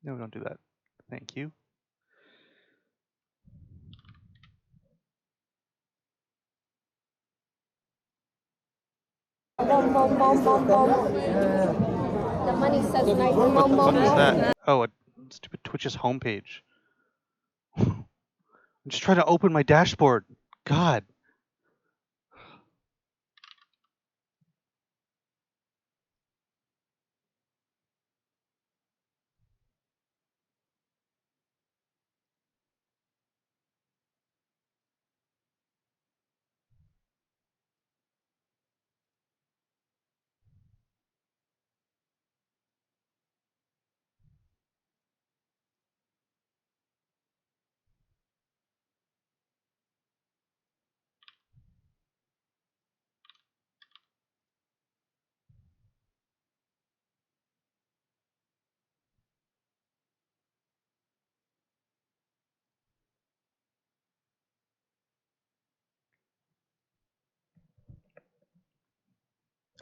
No, don't do that. Thank you. Bum, bum, bum, bum, bum. The money says night. What the fuck is that? Oh, a stupid Twitch's homepage. I'm just trying to open my dashboard. God.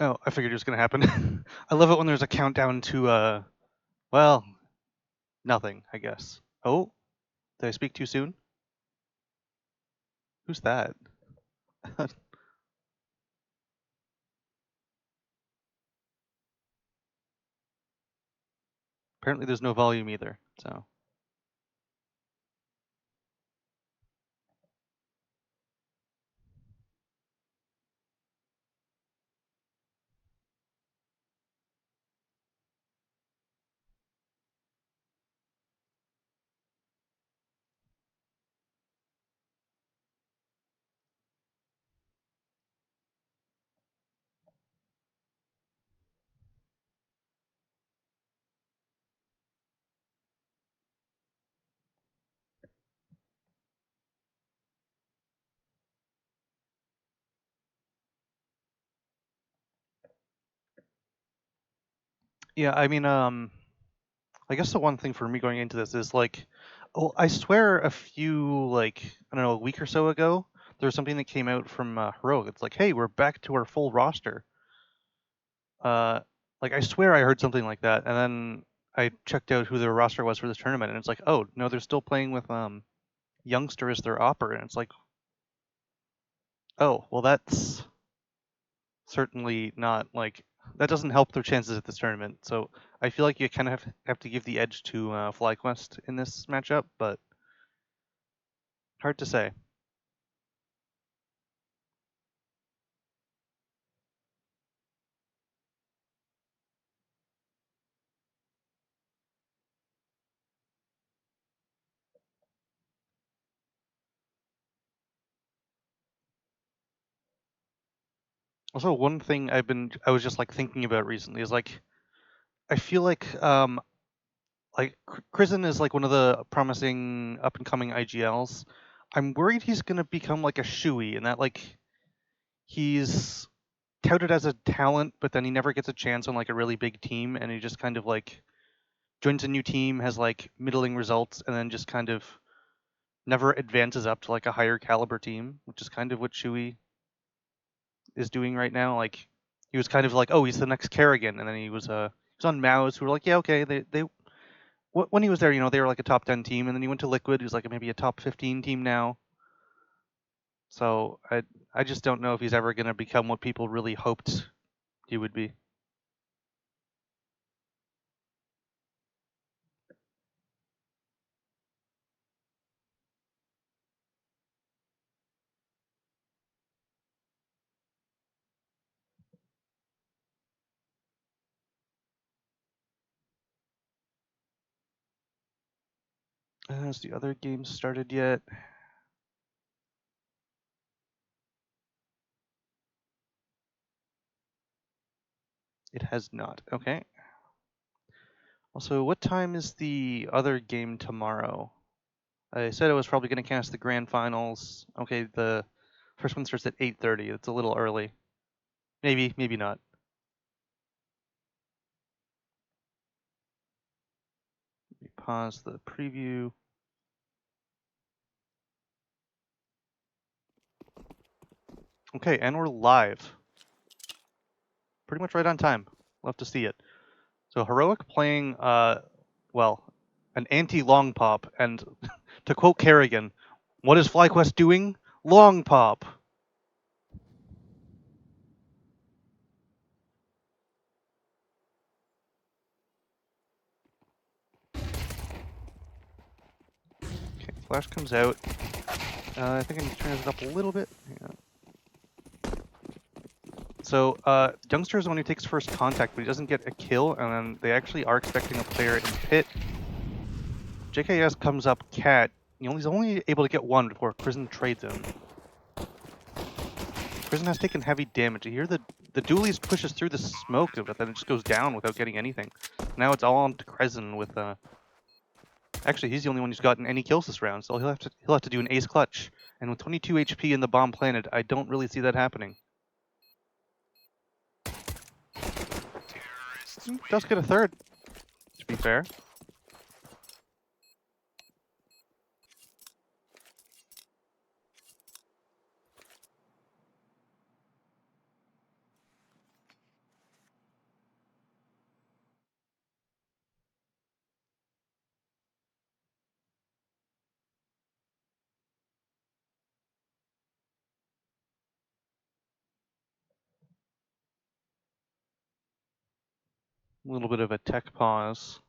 Oh, I figured it was gonna happen. I love it when there's a countdown to well, nothing, I guess. Oh, did I speak too soon? Who's that? Apparently there's no volume either, so. Yeah, I mean, I guess the one thing for me going into this is like, oh, I swear a few, like, I don't know, a week or so ago, there was something that came out from Heroic. It's like, hey, we're back to our full roster. Uh, like, I swear I heard something like that, and then I checked out who their roster was for this tournament, and it's like, oh, no, they're still playing with Youngster as their opera, and it's like, oh, well, that's certainly not, like, that doesn't help their chances at this tournament. So I feel like you kind of have to give the edge to FlyQuest in this matchup, but hard to say. Also, one thing I was just like thinking about recently is like, I feel like Krisen is like one of the promising up and coming IGLs. I'm worried he's gonna become like a shoey, and that like he's touted as a talent, but then he never gets a chance on like a really big team, and he just kind of like joins a new team, has like middling results, and then just kind of never advances up to like a higher caliber team, which is kind of what Shui is doing right now. Like he was kind of like, oh, he's the next Kerrigan, and then he was on Mao's, who were like, yeah, okay, they when he was there, you know, they were like a top 10 team, and then he went to Liquid, who's like maybe a top 15 team now. So I just don't know if he's ever gonna become what people really hoped he would be. Has the other game started yet? It has not. Okay. Also, what time is the other game tomorrow? I said I was probably going to cast the grand finals. Okay, the first one starts at 8:30. It's a little early. Maybe, maybe not. Let me pause the preview. Okay, and we're live. Pretty much right on time. Love to see it. So Heroic playing, well, an anti-long pop, and to quote Kerrigan, what is FlyQuest doing? Long pop. Okay, flash comes out. I think I need to turn it up a little bit. Hang on. So, Youngster is the one who takes first contact, but he doesn't get a kill, and then they actually are expecting a player in pit. JKS comes up cat. He's only able to get one before Prison trades him. Prison has taken heavy damage. You hear the duelist pushes through the smoke, but then it just goes down without getting anything. Now it's all on to Prison with actually, he's the only one who's gotten any kills this round, so he'll have to do an ace clutch. And with 22 HP in the bomb planted, I don't really see that happening. Does get a third, to be fair. A little bit of a tech pause.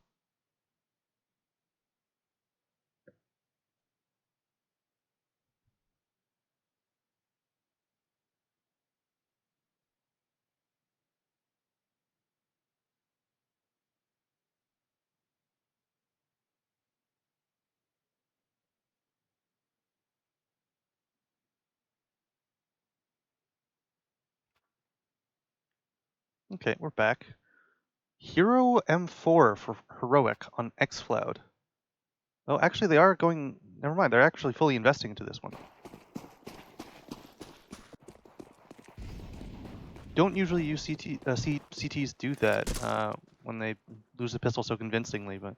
Okay, we're back. Hero M4 for Heroic on xCloud. Oh, actually, they are going. Never mind, they're actually fully investing into this one. Don't usually use CTs do that when they lose the pistol so convincingly, but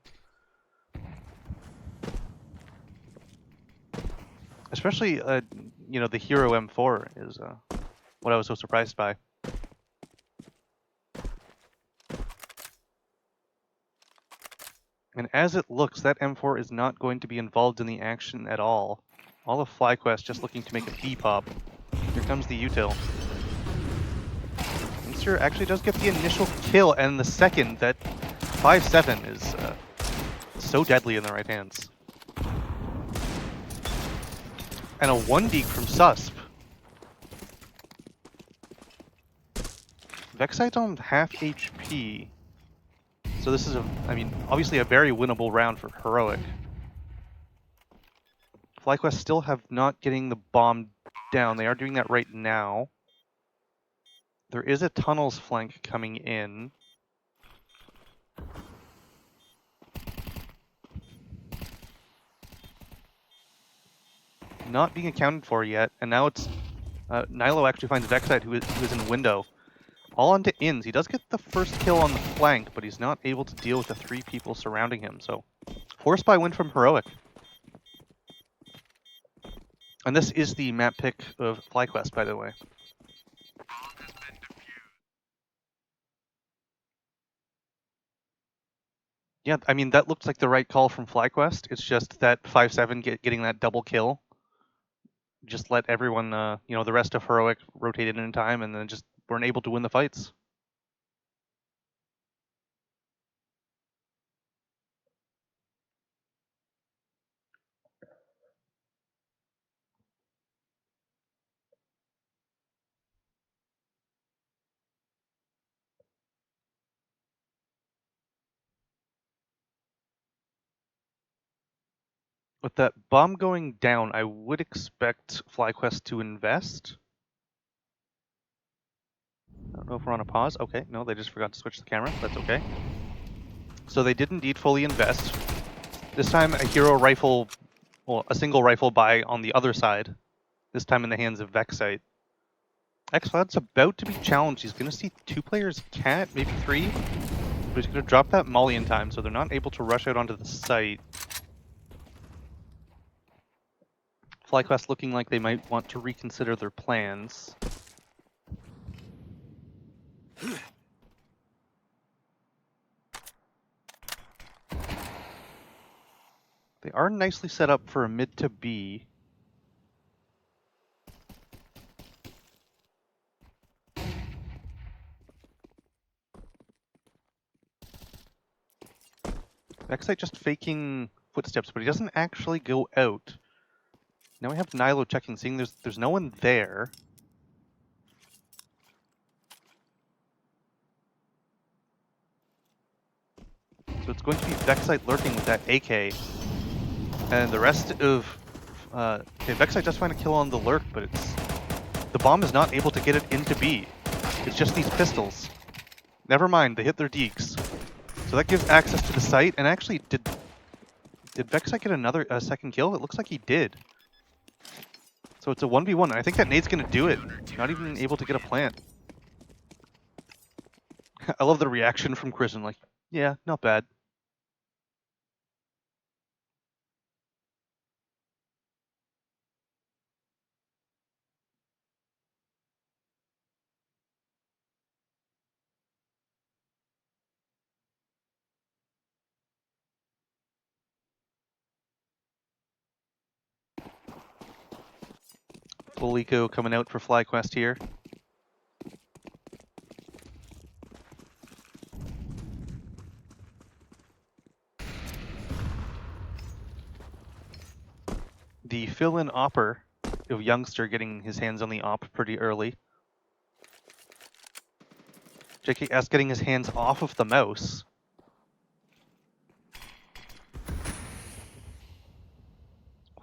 especially the Hero M4 is what I was so surprised by. And as it looks, that M4 is not going to be involved in the action at all. All of FlyQuest just looking to make a D-pop. Here comes the util. Youngster actually does get the initial kill, and the second, that 5-7 is so deadly in the right hands. And a 1-deke from Susp. Vexite's on half HP. So this is obviously a very winnable round for Heroic. FlyQuest still have not getting the bomb down. They are doing that right now. There is a tunnels flank coming in. Not being accounted for yet, and now it's Nilo actually finds Vexite who is in window. All onto ins. He does get the first kill on the flank, but he's not able to deal with the 3 people surrounding him, so forced by win from Heroic. And this is the map pick of FlyQuest, by the way. Yeah, that looks like the right call from FlyQuest. It's just that 5-7 getting that double kill. Just let everyone, the rest of Heroic rotate in time, and then just weren't able to win the fights. With that bomb going down, I would expect FlyQuest to invest. I don't know if we're on a pause. Okay, no, they just forgot to switch the camera. That's okay. So they did indeed fully invest. This time a hero rifle, well, a single rifle buy on the other side. This time in the hands of Vexite. xCloud's about to be challenged. He's going to see 2 players cat, maybe 3. But he's going to drop that molly in time, so they're not able to rush out onto the site. FlyQuest looking like they might want to reconsider their plans. They are nicely set up for a mid to B. Vexite just faking footsteps, but he doesn't actually go out. Now we have Nilo checking, seeing there's no one there. So it's going to be Vexite lurking with that AK. And the rest of... okay, Vexite does find a kill on the lurk, but the bomb is not able to get it into B. It's just these pistols. Never mind, they hit their deeks. So that gives access to the site, and actually, did Vexite get a second kill? It looks like he did. So it's a 1v1, and I think that nade's gonna do it. Not even able to get a plant. I love the reaction from Kristen, like, yeah, not bad. Polico coming out for FlyQuest here. The fill-in opper of Youngster getting his hands on the op pretty early. JKS getting his hands off of the mouse.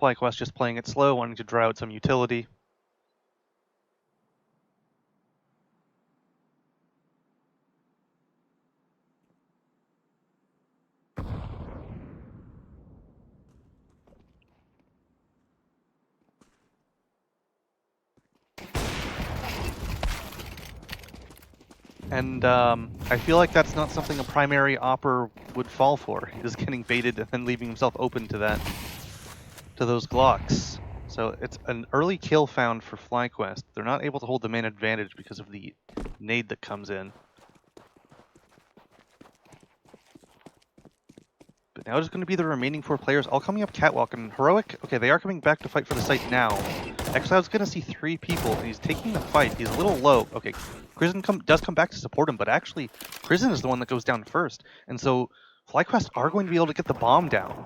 FlyQuest just playing it slow, wanting to draw out some utility. And I feel like that's not something a primary opper would fall for. Is getting baited and then leaving himself open to those Glocks. So it's an early kill found for FlyQuest. They're not able to hold the main advantage because of the nade that comes in. But now it's going to be the remaining 4 players all coming up catwalk, and Heroic, okay, they are coming back to fight for the site now. Exile's going to see 3 people, and he's taking the fight. He's a little low. Okay, Krisen does come back to support him, but actually, Krisen is the one that goes down first. And so, FlyQuest are going to be able to get the bomb down.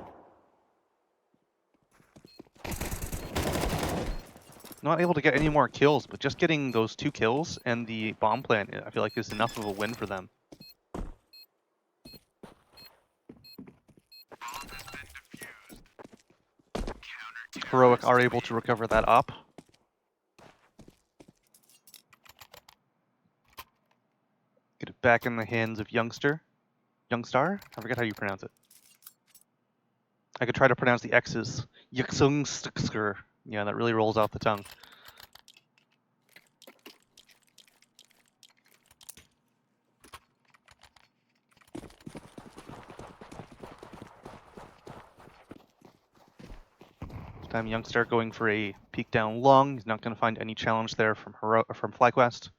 Not able to get any more kills, but just getting those 2 kills and the bomb plant, I feel like is enough of a win for them. Heroic are able to recover that op. Get it back in the hands of Youngstar? I forget how you pronounce it. I could try to pronounce the X's. Yxungskr. Yeah, that really rolls off the tongue. This time Youngstar going for a peek down long. He's not going to find any challenge there from FlyQuest.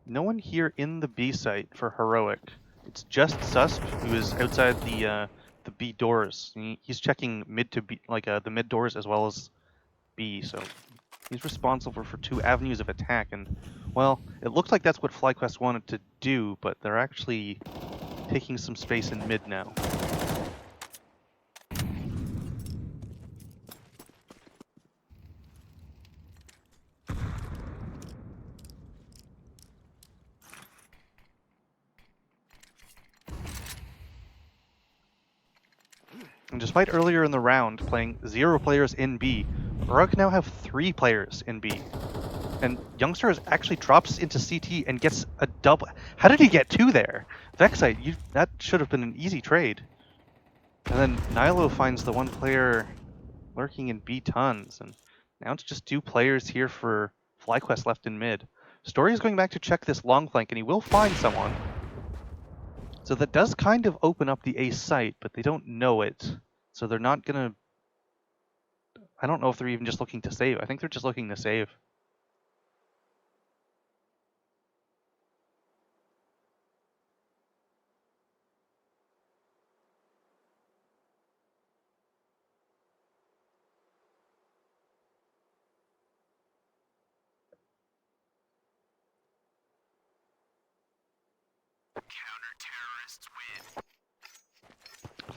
No one here in the B site for Heroic. It's just Susp, who is outside the B doors. He's checking mid to B, like the mid doors as well as B. So he's responsible for 2 avenues of attack. And well, it looks like that's what FlyQuest wanted to do, but they're actually taking some space in mid now. And despite earlier in the round playing 0 players in B, Heroic now have 3 players in B. And Youngstar actually drops into CT and gets a double. How did he get 2 there? Vexite, that should have been an easy trade. And then Nilo finds the 1 player lurking in B tons. And now it's just 2 players here for FlyQuest left in mid. Story is going back to check this long flank, and he will find someone. So that does kind of open up the A site, but they don't know it. So they're not going to... I don't know if they're even just looking to save. I think they're just looking to save.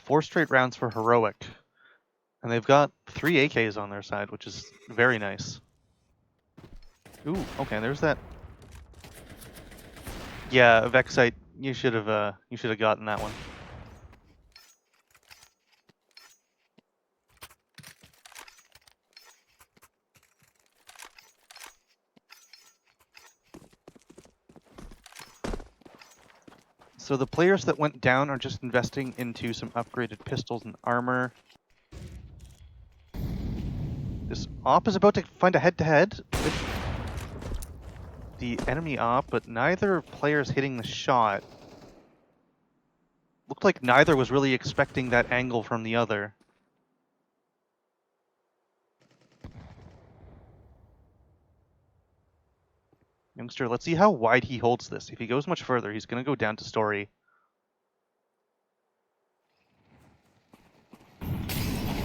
Four straight rounds for Heroic. And they've got 3 AKs on their side, which is very nice. Ooh, okay, there's that. Yeah, Vexite, you should have gotten that one. So the players that went down are just investing into some upgraded pistols and armor. This op is about to find a head-to-head with the enemy op, but neither player's hitting the shot. Looked like neither was really expecting that angle from the other. Youngster, let's see how wide he holds this. If he goes much further, he's going to go down to Story.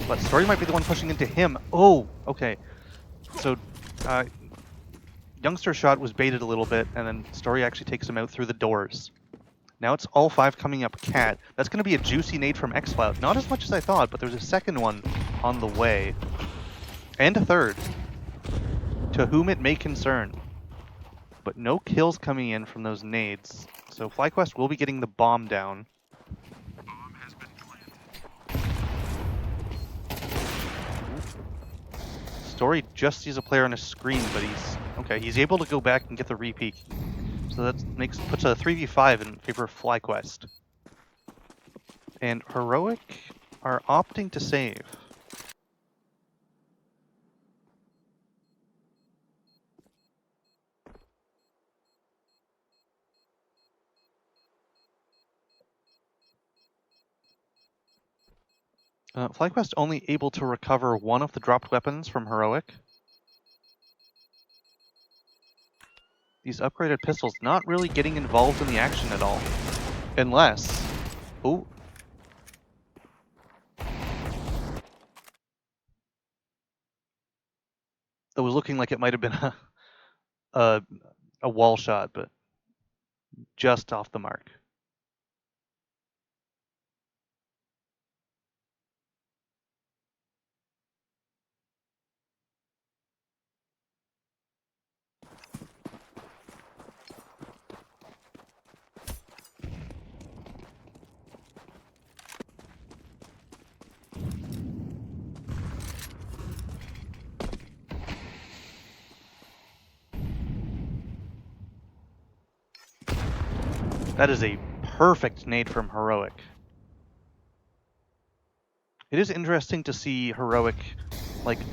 But Story might be the one pushing into him. Oh, okay. So, Youngster's shot was baited a little bit, and then Story actually takes him out through the doors. Now it's all 5 coming up Cat. That's going to be a juicy nade from xCloud. Not as much as I thought, but there's a second one on the way. And a third. To whom it may concern. But no kills coming in from those nades. So FlyQuest will be getting the bomb down. Story just sees a player on his screen, but he's able to go back and get the repeat. So that puts a 3v5 in favor of FlyQuest. And Heroic are opting to save. FlyQuest only able to recover one of the dropped weapons from Heroic. These upgraded pistols not really getting involved in the action at all. Unless... Oh. That was looking like it might have been a wall shot, but just off the mark. That is a perfect nade from Heroic. It is interesting to see Heroic,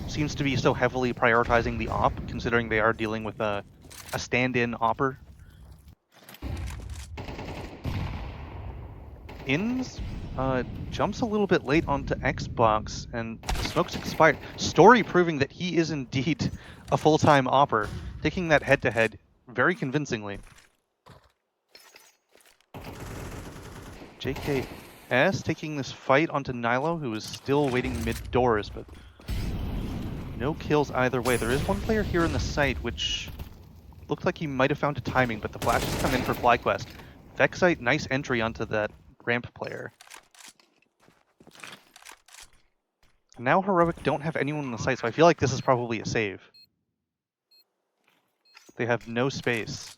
seems to be so heavily prioritizing the op, considering they are dealing with a stand-in opper. Inns jumps a little bit late onto Xbox, and Smoke's expired. Story proving that he is indeed a full-time opper, taking that head-to-head very convincingly. JKS taking this fight onto Nilo, who is still waiting mid-doors, but no kills either way. There is one player here in the site, which looked like he might have found a timing, but the flashes come in for FlyQuest. Vexite, nice entry onto that ramp player. Now Heroic don't have anyone in the site, so I feel like this is probably a save. They have no space.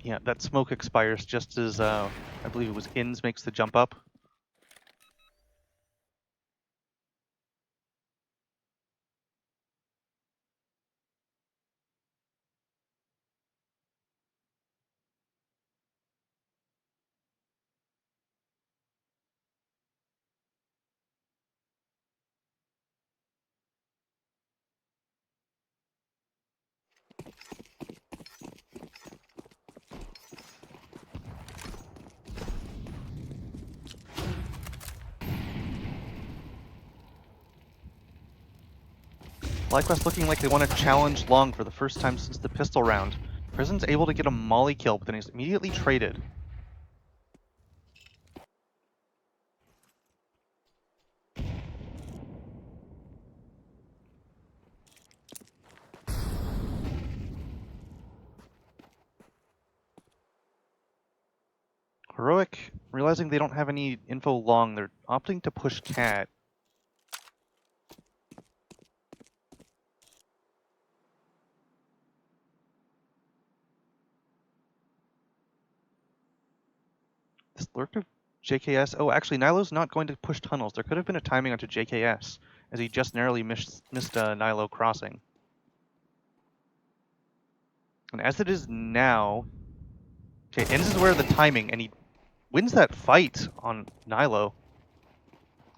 Yeah, that smoke expires just as, I believe it was Inns makes the jump up. FlyQuest looking like they want to challenge long for the first time since the pistol round. Prison's able to get a molly kill, but then he's immediately traded. Heroic, realizing they don't have any info long, they're opting to push Cat. This lurk of JKS. Oh, actually, Nilo's not going to push tunnels. There could have been a timing onto JKS, as he just narrowly missed Nilo crossing. And as it is now, okay, ends is aware of the timing, and he wins that fight on Nilo.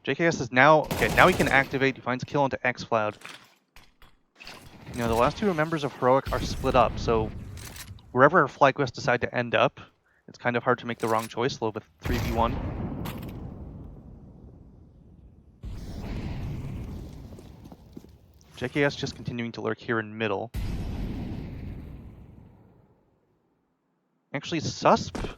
JKS is now, okay, now he can activate, he finds a kill onto X-Cloud. You know, the last two members of Heroic are split up, so wherever FlyQuest decide to end up, it's kind of hard to make the wrong choice, low with 3v1. JKS just continuing to lurk here in middle. Actually, Susp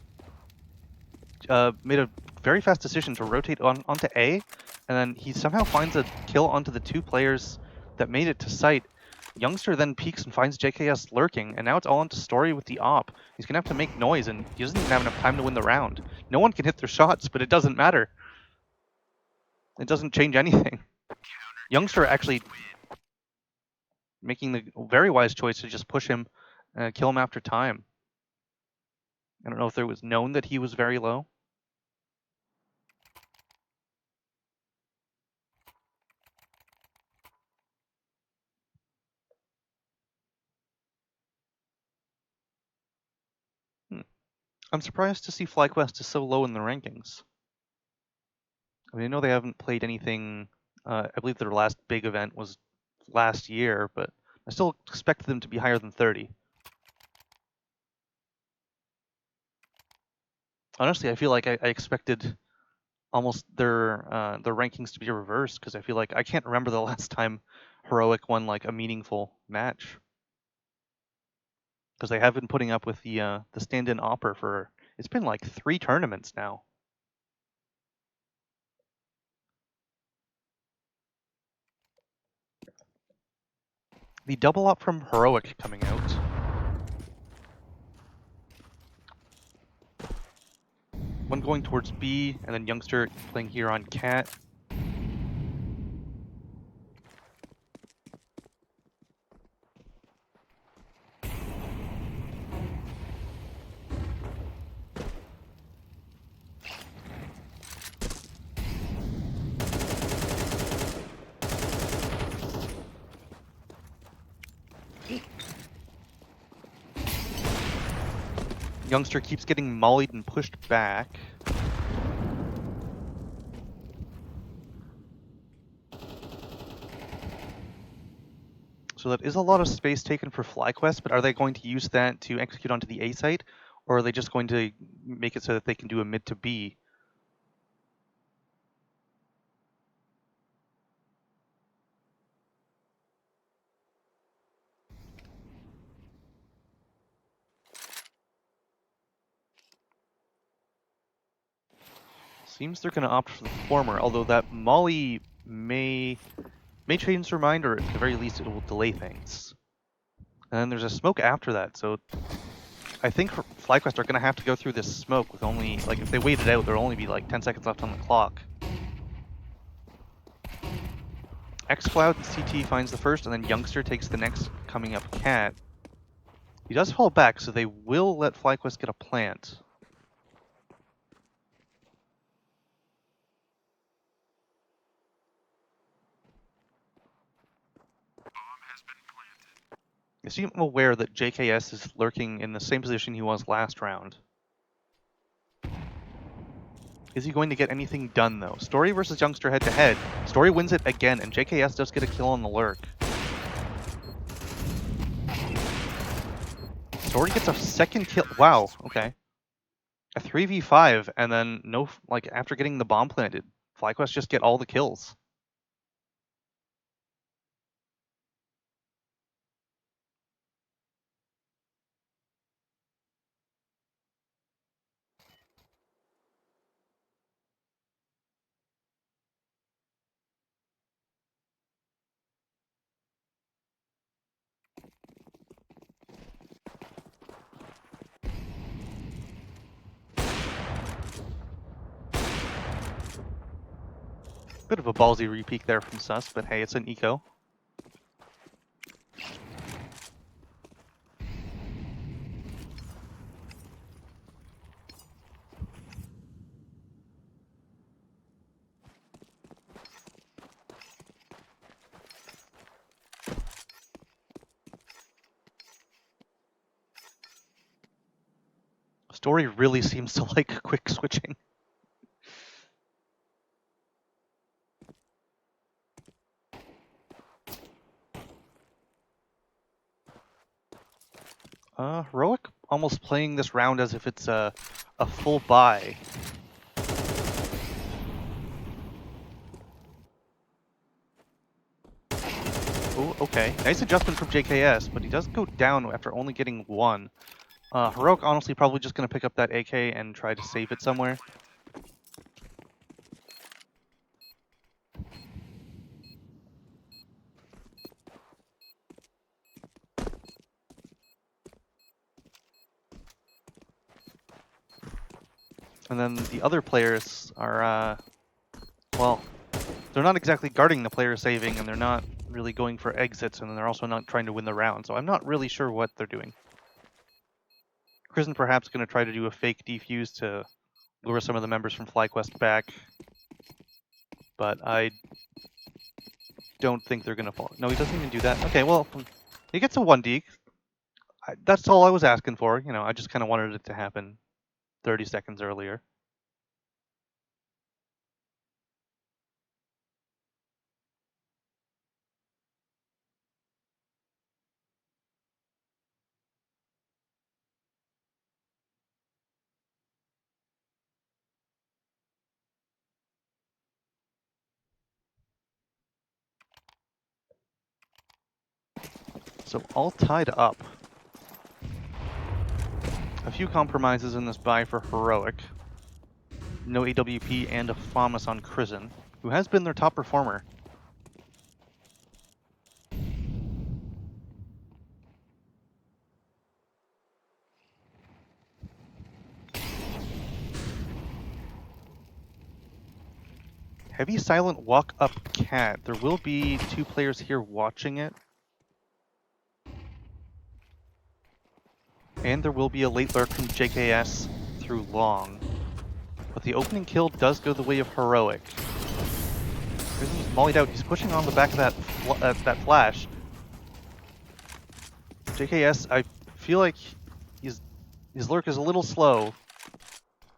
made a very fast decision to rotate onto A, and then he somehow finds a kill onto the two players that made it to site. Youngster then peeks and finds JKS lurking, and now it's all into Story with the op. He's gonna have to make noise, and he doesn't even have enough time to win the round. No one can hit their shots, but it doesn't matter. It doesn't change anything. Youngster actually making the very wise choice to just push him, kill him after time. I don't know if it was known that he was very low. I'm surprised to see FlyQuest is so low in the rankings. I mean, I know they haven't played anything. I believe their last big event was last year, but I still expect them to be higher than 30. Honestly, I feel like I expected almost their rankings to be reversed, because I feel like I can't remember the last time Heroic won like a meaningful match. Because they have been putting up with the stand-in opper for, it's been like 3 tournaments now. The double up from Heroic coming out. One going towards B, and then Youngster playing here on Cat. Youngster keeps getting mollied and pushed back. So that is a lot of space taken for FlyQuest, but are they going to use that to execute onto the A site, or are they just going to make it so that they can do a mid to B? Seems they're going to opt for the former, although that molly may change their mind, or at the very least it will delay things. And then there's a smoke after that, so I think FlyQuest are going to have to go through this smoke with only, like, if they wait it out, there'll only be like 10 seconds left on the clock. X-Cloud and CT finds the first, and then Youngster takes the next coming up Cat. He does fall back, so they will let FlyQuest get a plant. They seem aware that JKS is lurking in the same position he was last round. Is he going to get anything done, though? Story versus Youngster head-to-head. Story wins it again, and JKS does get a kill on the lurk. Story gets a second kill. Wow, okay. A 3v5, and then no, like, after getting the bomb planted, FlyQuest just get all the kills. Bit of a ballsy repeak there from Sus, but hey, it's an eco. Story really seems to like quick switching. Heroic almost playing this round as if it's a full buy. Oh, okay. Nice adjustment from JKS, but he does go down after only getting one. Heroic honestly probably just going to pick up that AK and try to save it somewhere. And then the other players are, well, they're not exactly guarding the player saving, and they're not really going for exits, and they're also not trying to win the round, so I'm not really sure what they're doing. Kristen perhaps going to try to do a fake defuse to lure some of the members from FlyQuest back, but I don't think they're going to fall. No, he doesn't even do that. Okay, well, he gets a 1D. That's all I was asking for. You know, I just kind of wanted it to happen 30 seconds earlier. So all tied up. A few compromises in this buy for Heroic. No AWP and a FAMAS on Krisen, who has been their top performer. Heavy silent walk up cat. There will be two players here watching it. And there will be a late lurk from JKS through long. But the opening kill does go the way of Heroic. Krisen's mollied out. He's pushing on the back of that flash. JKS, I feel like his lurk is a little slow.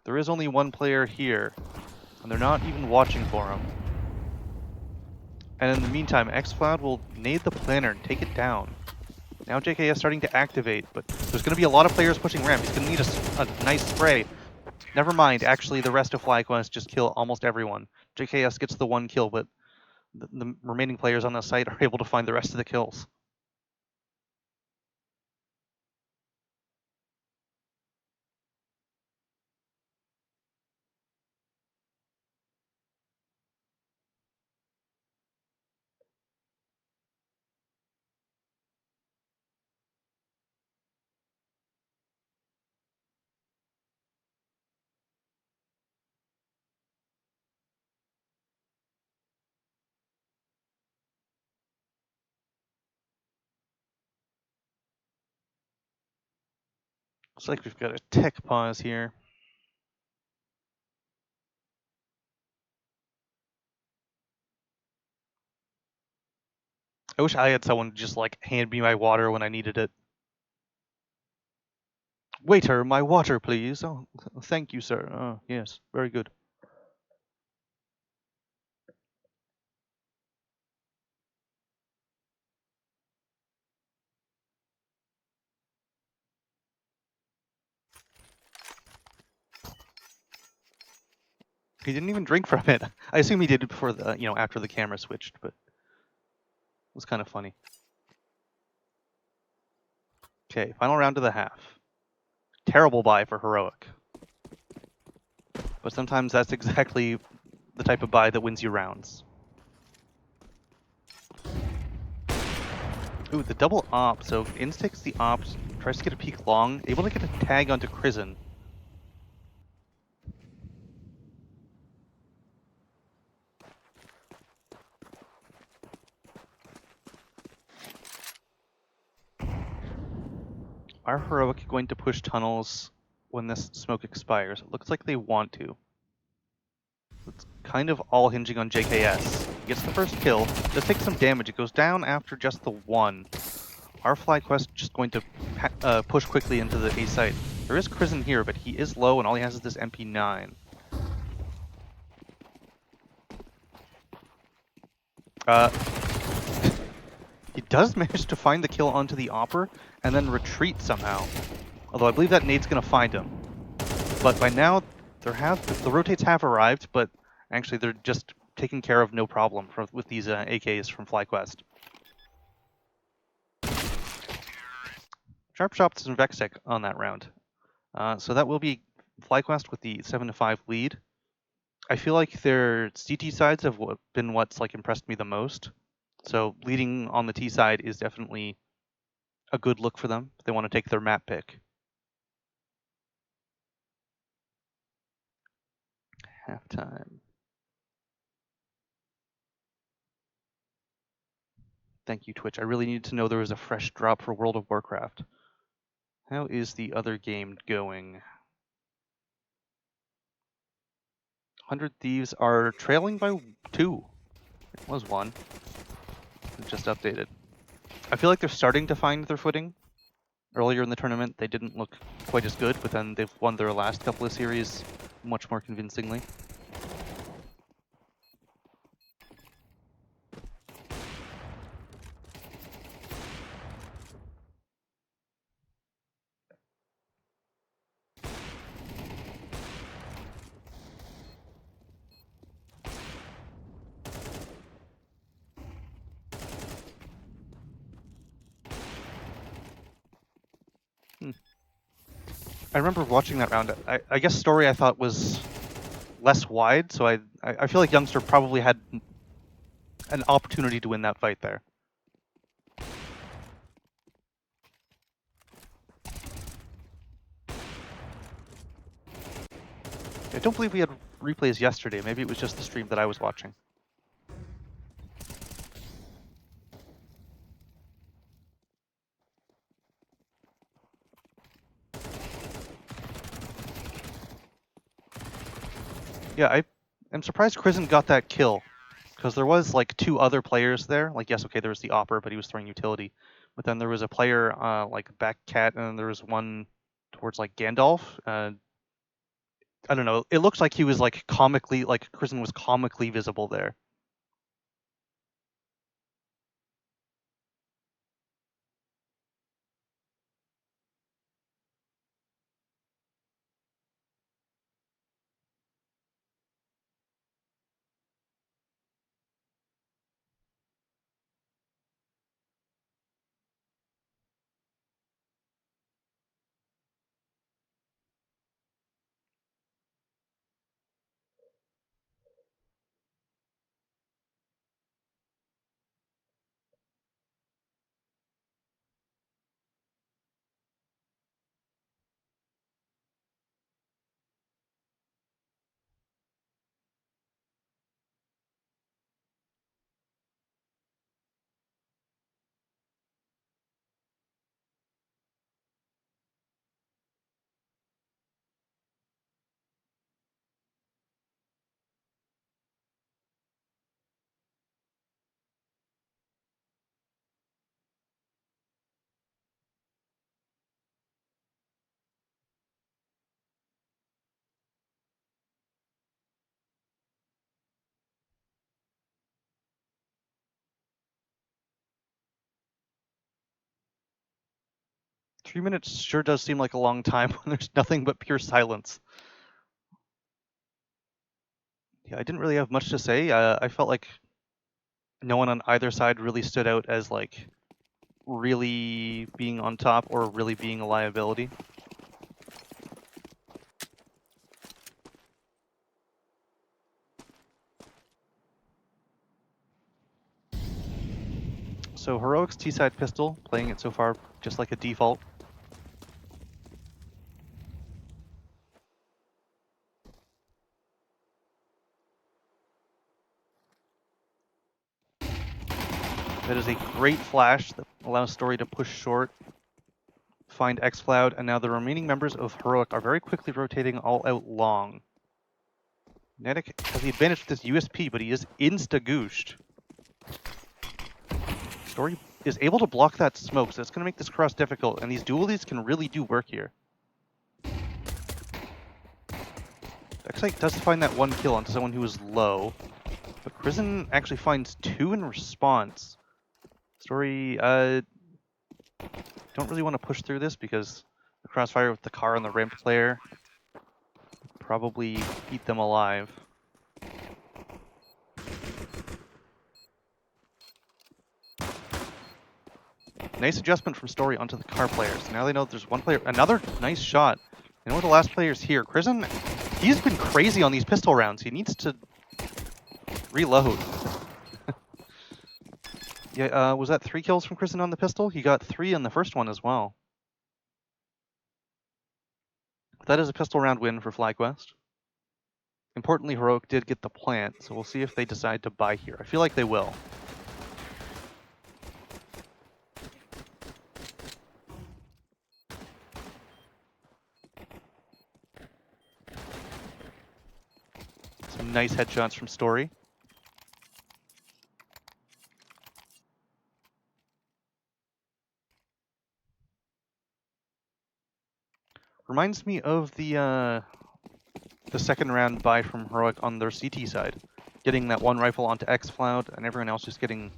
There is only one player here, and they're not even watching for him. And in the meantime, xCloud will nade the planner and take it down. Now JKS starting to activate, but there's going to be a lot of players pushing ramp. He's going to need a nice spray. Never mind, actually the rest of FlyQuest just kill almost everyone. JKS gets the one kill, but the remaining players on the site are able to find the rest of the kills. Looks like we've got a tech pause here. I wish I had someone just like hand me my water when I needed it. Waiter, my water, please. Oh, thank you, sir. Oh, yes, very good. He didn't even drink from it. I assume he did it before the, after the camera switched, but it was kind of funny. Okay, final round of the half. Terrible buy for Heroic. But sometimes that's exactly the type of buy that wins you rounds. Ooh, the double op. So Inns takes the op, tries to get a peek long, able to get a tag onto Krisen. Are Heroic going to push tunnels when this smoke expires? It looks like they want to. It's kind of all hinging on JKS. He gets the first kill, does take some damage. It goes down after just the one. Are FlyQuest just going to push quickly into the A site? There is Crizin here, but he is low and all he has is this MP9. He does manage to find the kill onto the Opper and then retreat somehow. Although I believe that nade's going to find him. But by now, the rotates have arrived, but actually they're just taken care of no problem with these AKs from FlyQuest. Sharp Shots and Vextech on that round. So that will be FlyQuest with the 7-5 lead. I feel like their CT sides have been what's like impressed me the most. So leading on the T side is definitely a good look for them if they want to take their map pick. Halftime. Thank you, Twitch. I really needed to know there was a fresh drop for World of Warcraft. How is the other game going? 100 Thieves are trailing by 2. It was 1. It just updated. I feel like they're starting to find their footing. Earlier in the tournament, they didn't look quite as good, but then they've won their last couple of series much more convincingly. I remember watching that round. I guess Story I thought was less wide, so I feel like Youngster probably had an opportunity to win that fight there. I don't believe we had replays yesterday. Maybe it was just the stream that I was watching. Yeah, I'm surprised Crizin got that kill, because there was like 2 other players there. Like, yes, okay, there was the Opper, but he was throwing utility. But then there was a player like back Cat, and then there was one towards like Gandalf. I don't know. It looks like he was like comically, like Crizin was comically visible there. Three minutes sure does seem like a long time when there's nothing but pure silence. Yeah, I didn't really have much to say. I felt like no one on either side really stood out as like really being on top or really being a liability. So Heroic's T-side pistol, playing it so far just like a default. That is a great flash that allows Story to push short, find X-Cloud, and now the remaining members of Heroic are very quickly rotating all out long. Netic has the advantage with this USP, but he is insta-gooshed. Story is able to block that smoke, so it's going to make this cross difficult, and these dualies can really do work here. Darkseid does find that one kill onto someone who is low, but Krisen actually finds 2 in response. Story, don't really want to push through this because the crossfire with the car and the ramp player probably eat them alive. Nice adjustment from Story onto the car players. Now they know there's one player. Another nice shot. They know the last player's here. Krisen, he's been crazy on these pistol rounds. He needs to reload. Yeah, was that 3 kills from Krisen on the pistol? He got 3 on the first one as well. That is a pistol round win for FlyQuest. Importantly, Heroic did get the plant, so we'll see if they decide to buy here. I feel like they will. Some nice headshots from Story. Reminds me of the second round buy from Heroic on their CT side. Getting that one rifle onto X-Cloud, and everyone else just getting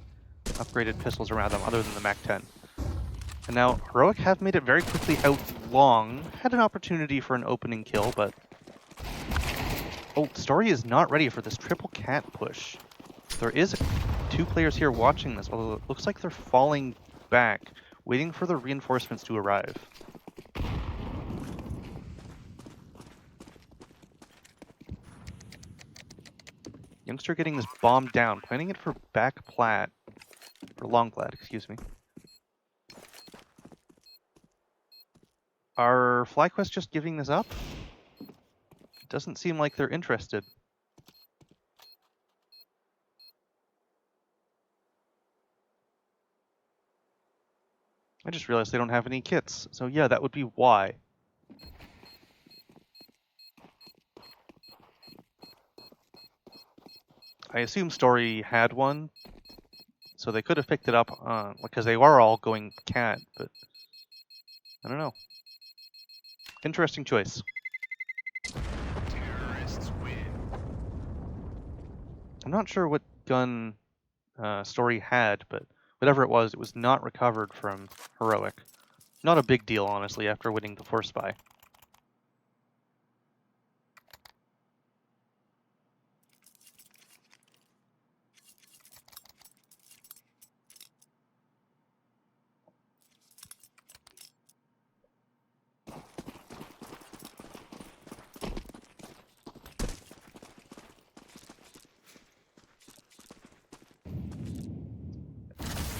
upgraded pistols around them, other than the MAC-10. And now, Heroic have made it very quickly out long. Had an opportunity for an opening kill, but... Oh, Story is not ready for this triple cat push. There is 2 players here watching this, although it looks like they're falling back, waiting for the reinforcements to arrive. Youngster getting this bomb down, planning it for back plat, or long plat, excuse me. Are FlyQuest just giving this up? It doesn't seem like they're interested. I just realized they don't have any kits, so yeah, that would be why. I assume Story had one, so they could have picked it up, because they are all going cat, but I don't know. Interesting choice. Terrorists win. I'm not sure what gun Story had, but whatever it was not recovered from Heroic. Not a big deal, honestly, after winning the Force Spy.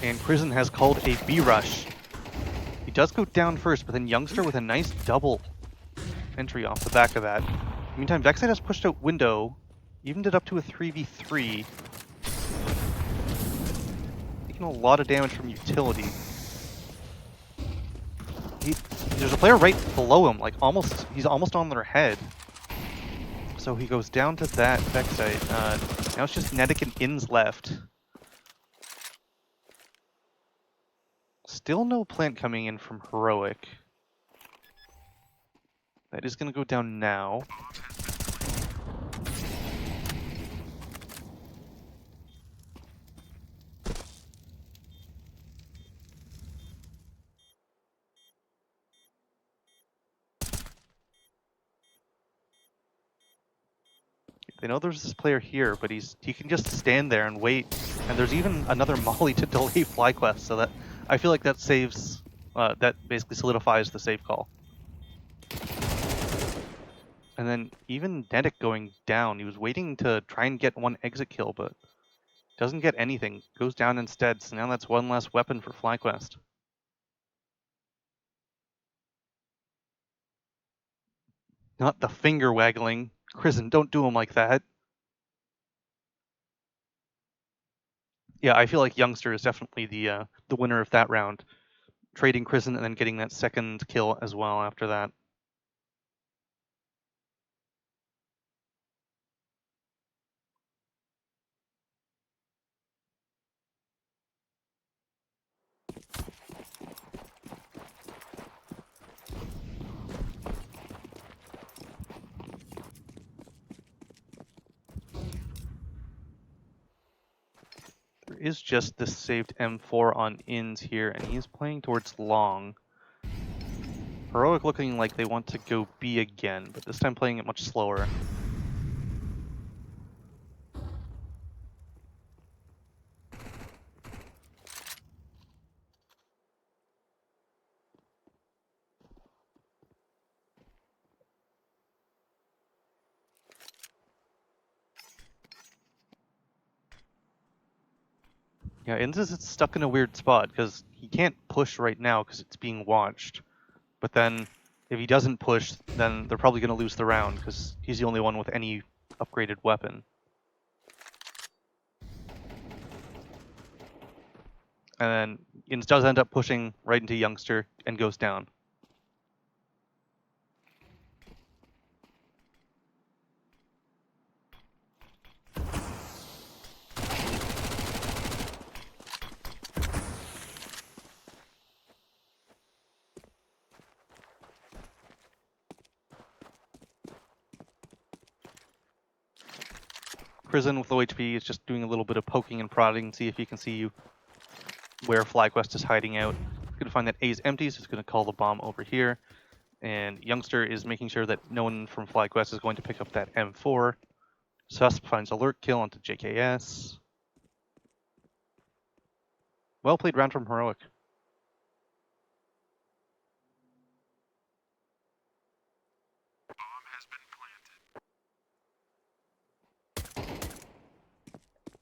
And Krisen has called a B-rush. He does go down first, but then Youngster with a nice double entry off the back of that. Meantime, Darkseid has pushed out window, evened it up to a 3v3. Taking a lot of damage from utility. There's a player right below him, like he's almost on their head. So he goes down to that backside. Now it's just Netic and Inns left. Still no plant coming in from Heroic. That is going to go down now. They know there's this player here, but he can just stand there and wait. And there's even another molly to delay FlyQuest, so that I feel like that saves, that basically solidifies the save call. And then even Netic going down, he was waiting to try and get one exit kill, but doesn't get anything. Goes down instead, so now that's one less weapon for FlyQuest. Not the finger waggling. Krisen, don't do him like that. Yeah, I feel like Youngster is definitely the winner of that round. trading Kristen and then getting that second kill as well after that. There is just this saved M4 on ins here, and he's playing towards long. Heroic looking like they want to go B again, but this time playing it much slower. Yeah, ins is stuck in a weird spot because he can't push right now because it's being watched. But then if he doesn't push, then they're probably going to lose the round because he's the only one with any upgraded weapon. And then Ins does end up pushing right into Youngster and goes down. Prison with low HP is just doing a little bit of poking and prodding, see if he can see where FlyQuest is hiding out. He's going to find that A is empty, so he's going to call the bomb over here. And Youngster is making sure that no one from FlyQuest is going to pick up that M4. Sus finds alert kill onto JKS. Well played round from Heroic.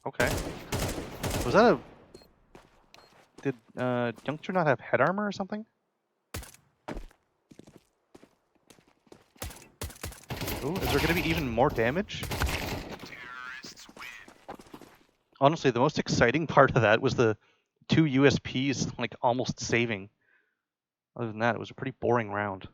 Okay. Was that a... Did Youngster not have head armor or something? Ooh, is there going to be even more damage? Honestly, the most exciting part of that was the 2 USPs like almost saving. Other than that, it was a pretty boring round.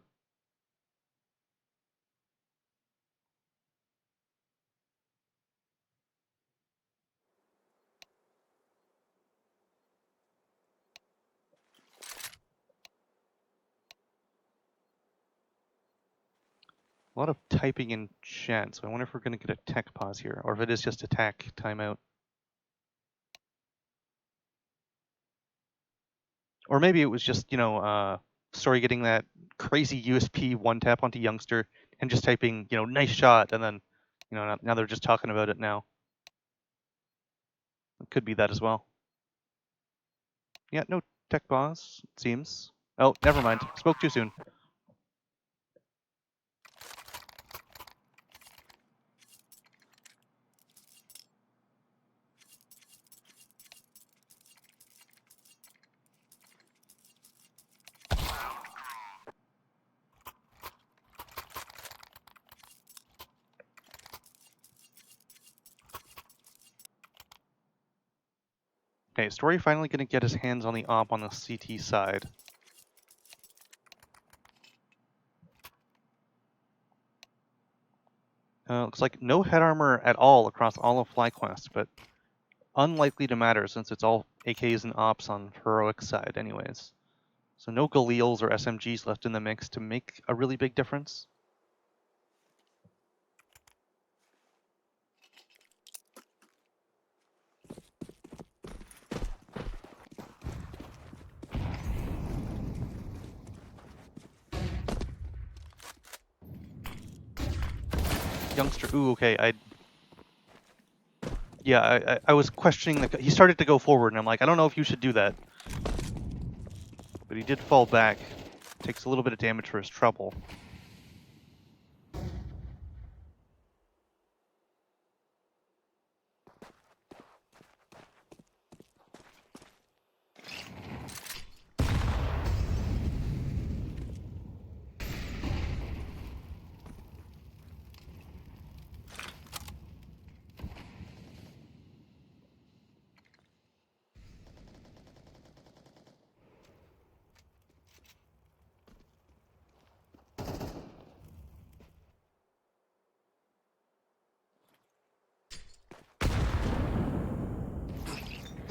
A lot of typing in chat, so I wonder if we're going to get a tech pause here, or if it is just attack timeout. Or maybe it was just, Story getting that crazy USP one tap onto Youngster and just typing, nice shot, and then, now they're just talking about it now. It could be that as well. Yeah, no tech pause, it seems. Oh, never mind. Spoke too soon. Okay, Story finally going to get his hands on the op on the CT side. Looks like no head armor at all across all of FlyQuest, but unlikely to matter since it's all AKs and ops on Heroic's side anyways. So no Galils or SMGs left in the mix to make a really big difference. Youngster, ooh, okay, I was questioning he started to go forward, and I'm like, I don't know if you should do that. But he did fall back. Takes a little bit of damage for his trouble.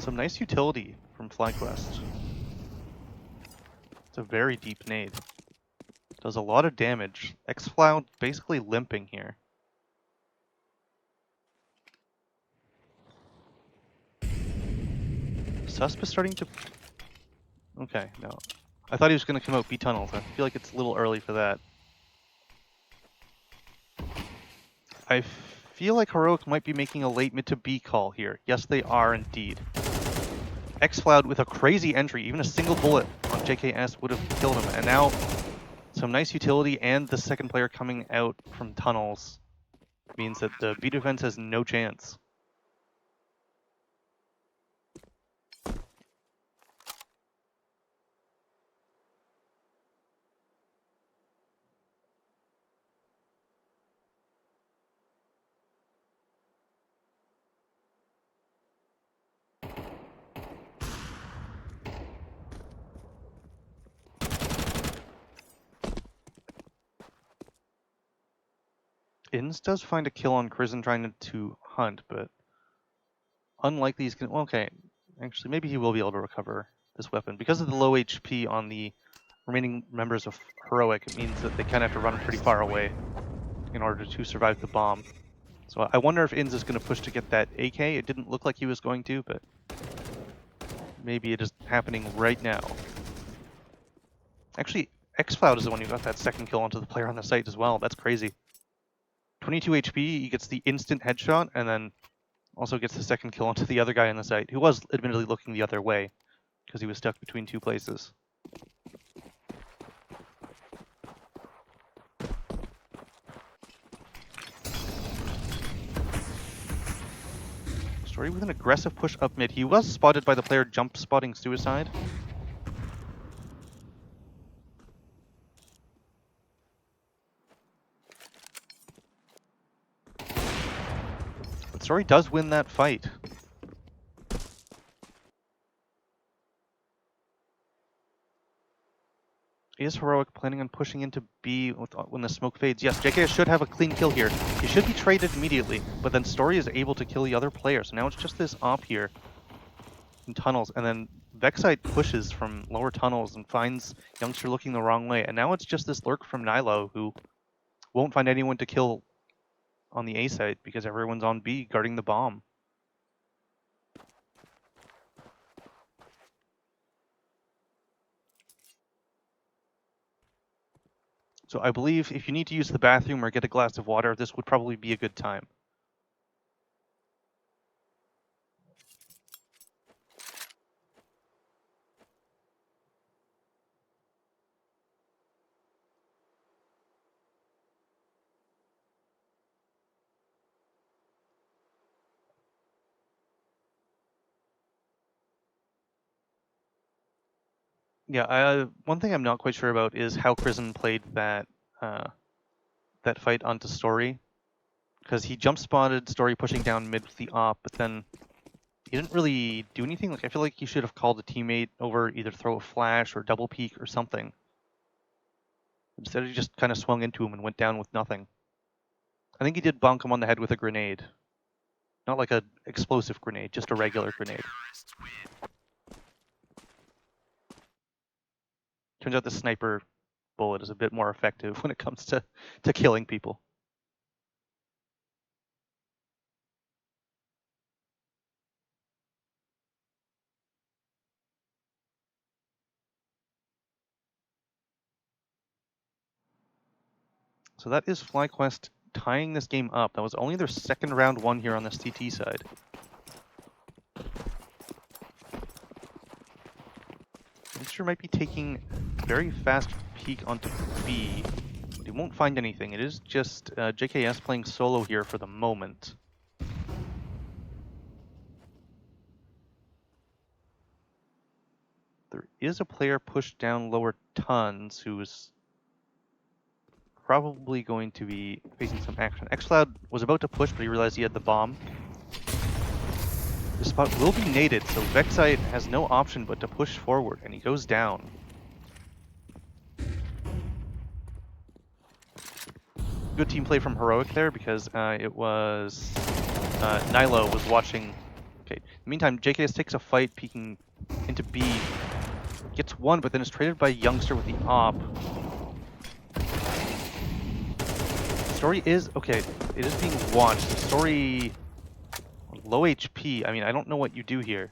Some nice utility from FlyQuest. It's a very deep nade. Does a lot of damage. X-Cloud basically limping here. Susp is starting to... Okay, no. I thought he was going to come out B tunnels. I feel like it's a little early for that. I feel like Heroic might be making a late mid to B call here. Yes, they are indeed. X-Cloud with a crazy entry. Even a single bullet on JKS would have killed him. And now, some nice utility and the second player coming out from tunnels means that the B defense has no chance. Inns does find a kill on Crizzen trying to hunt, but unlikely he's going to... Okay, actually, maybe he will be able to recover this weapon. Because of the low HP on the remaining members of Heroic, it means that they kind of have to run pretty far away in order to survive the bomb. So I wonder if Inns is going to push to get that AK. It didn't look like he was going to, but maybe it is happening right now. Actually, X-Cloud is the one who got that second kill onto the player on the site as well. That's crazy. 22 HP, he gets the instant headshot, and then also gets the second kill onto the other guy on the site, who was admittedly looking the other way, because he was stuck between two places. Story with an aggressive push up mid. He was spotted by the player jump spotting suicide. But Story does win that fight. Is Heroic planning on pushing into B when the smoke fades? Yes, JK should have a clean kill here. He should be traded immediately, but then Story is able to kill the other player. So now it's just this op here in tunnels, and then Vexite pushes from lower tunnels and finds Youngster looking the wrong way. And now it's just this lurk from Nilo, who won't find anyone to kill on the A side because everyone's on B guarding the bomb. So I believe if you need to use the bathroom or get a glass of water, this would probably be a good time. Yeah, one thing I'm not quite sure about is how Crizzen played that that fight onto Story, because he jump spotted Story pushing down mid with the op, but then he didn't really do anything. Like I feel like he should have called a teammate over, either throw a flash or double peek or something. Instead, he just kind of swung into him and went down with nothing. I think he did bonk him on the head with a grenade, not like a explosive grenade, just a regular grenade. Turns out the sniper bullet is a bit more effective when it comes to killing people. So that is FlyQuest tying this game up. That was only their second round one here on the CT side. Youngster might be taking a very fast peek onto B, but he won't find anything. It is just JKS playing solo here for the moment. There is a player pushed down lower tons who is probably going to be facing some action. X-Cloud was about to push, but he realized he had the bomb. The spot will be naded, so Vexite has no option but to push forward, and he goes down. Good team play from Heroic there, because it was Nilo was watching Okay. In the meantime, JKS takes a fight peeking into B. Gets one, but then is traded by Youngster with the op. Story is... Okay, it is being watched. The Story... Low HP. I mean, I don't know what you do here.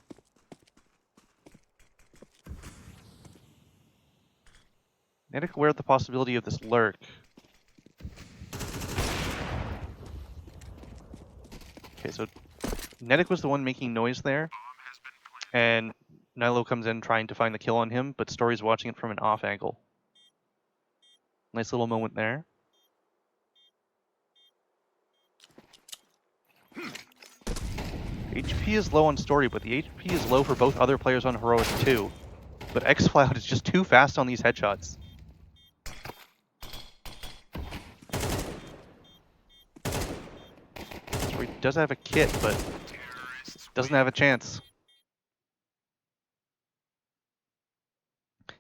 Nedic aware of the possibility of this lurk. Okay, so Nedic was the one making noise there. And Nilo comes in trying to find the kill on him, but Story's watching it from an off angle. Nice little moment there. HP is low on Story, but the HP is low for both other players on Heroic too. But X-Cloud is just too fast on these headshots. Story does have a kit, but doesn't have a chance.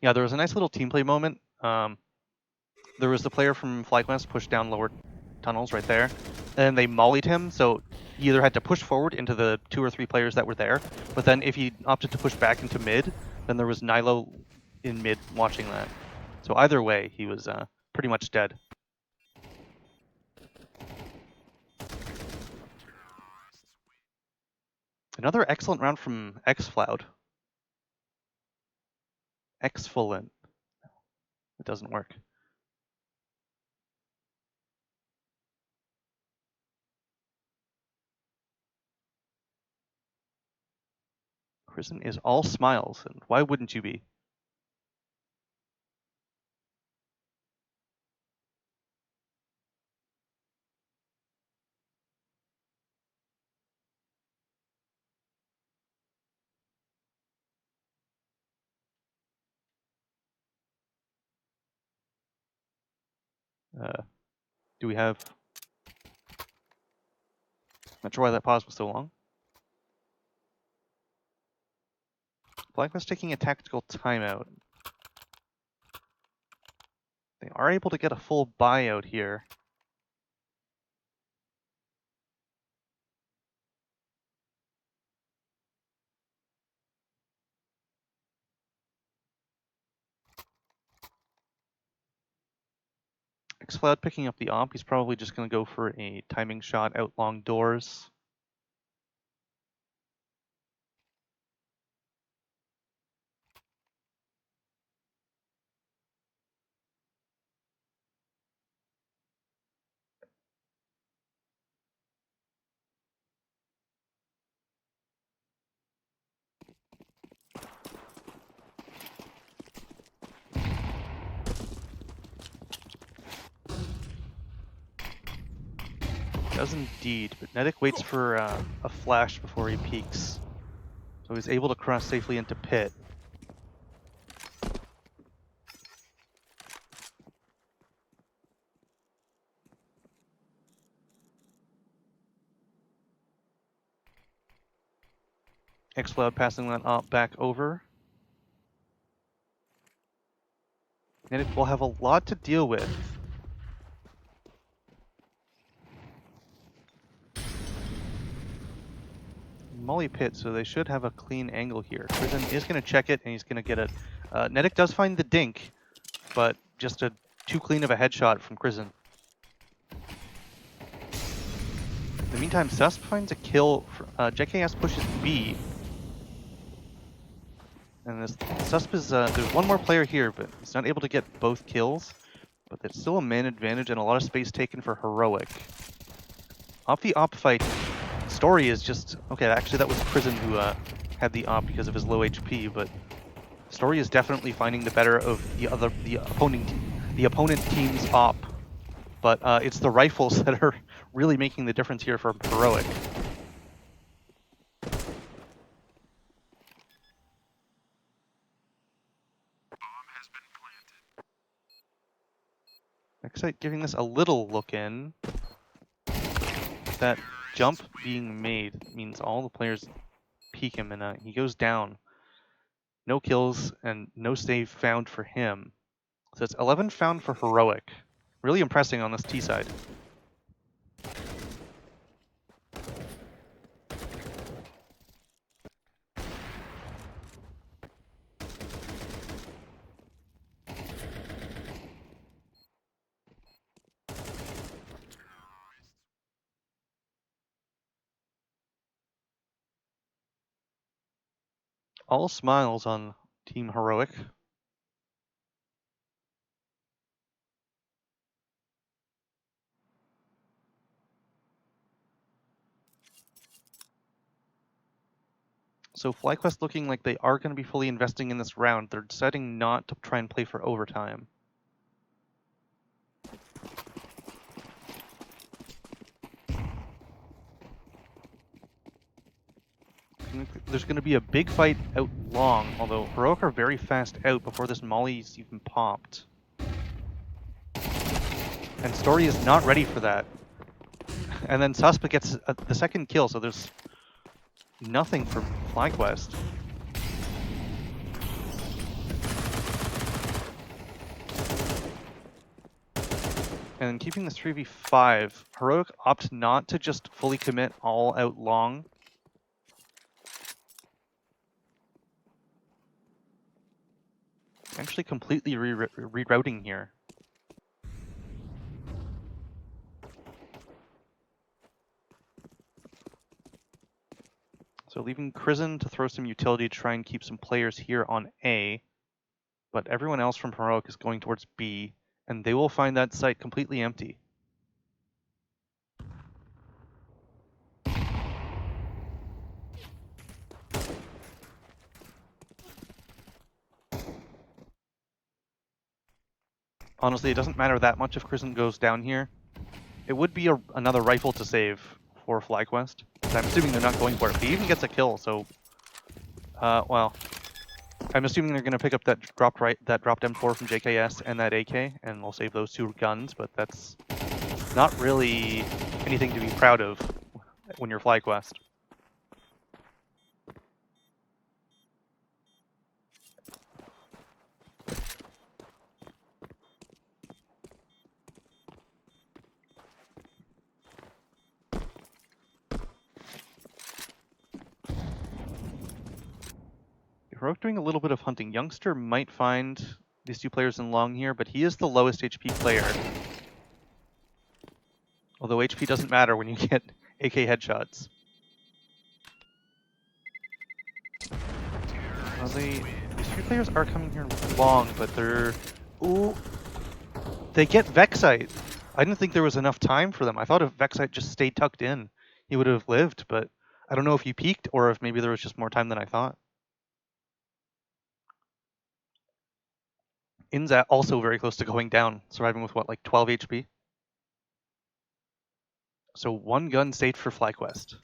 Yeah, there was a nice little team play moment. There was the player from FlyQuest pushed down lower tunnels right there, and they mollied him, so he either had to push forward into the 2 or 3 players that were there, but then if he opted to push back into mid, then there was Nilo in mid watching that. So either way, he was pretty much dead. Another excellent round from X-Cloud. Exfoliant. It doesn't work. Prison is all smiles, and why wouldn't you be? Do we have... Not sure why that pause was so long. Black was taking a tactical timeout. They are able to get a full buyout here. Xcloud picking up the op. He's probably just going to go for a timing shot out long doors. Does indeed, but Nedic waits for a flash before he peeks. So he's able to cross safely into pit. Xcloud passing that op back over. Nedic will have a lot to deal with. Molly pit, so they should have a clean angle here. Prison is going to check it, and he's going to get it. Nedic does find the dink, but just too clean of a headshot from Prison. In the meantime, Susp finds a kill. JKS pushes B. And this Susp is, there's one more player here, but he's not able to get both kills. But there's still a man advantage and a lot of space taken for Heroic. Off the op fight, Story is just... Okay, actually that was Prison who had the op because of his low HP, but Story is definitely finding the better of the opponent team's op. But it's the rifles that are really making the difference here for Heroic. Excite giving this a little look in. That jump being made means all the players peek him, and he goes down. No kills and no save found for him. So it's 11 found for Heroic. Really impressing on this T side. All smiles on Team Heroic. So FlyQuest looking like they are going to be fully investing in this round. They're deciding not to try and play for overtime. There's going to be a big fight out long, although Heroic are very fast out before this Molly's even popped. And Story is not ready for that. And then Suspa gets the second kill, so there's nothing from FlyQuest. And keeping this 3v5, Heroic opt not to just fully commit all out long. Actually completely rerouting here. So leaving Crizzen to throw some utility to try and keep some players here on A. But everyone else from Heroic is going towards B, and they will find that site completely empty. Honestly, it doesn't matter that much if Crizzen goes down here. It would be another rifle to save for FlyQuest. I'm assuming they're not going for it. But he even gets a kill, so... well... I'm assuming they're going to pick up that dropped M4 from JKS and that AK, and we'll save those two guns, but that's not really anything to be proud of when you're FlyQuest. Heroic doing a little bit of hunting. Youngster might find these two players in long here, but he is the lowest HP player. Although HP doesn't matter when you get AK headshots. Well, these three players are coming here long, but they're... Ooh! They get Vexite! I didn't think there was enough time for them. I thought if Vexite just stayed tucked in, he would have lived, but I don't know if he peeked or if maybe there was just more time than I thought. Inzat also very close to going down, surviving with what, like 12 HP? So one gun saved for FlyQuest.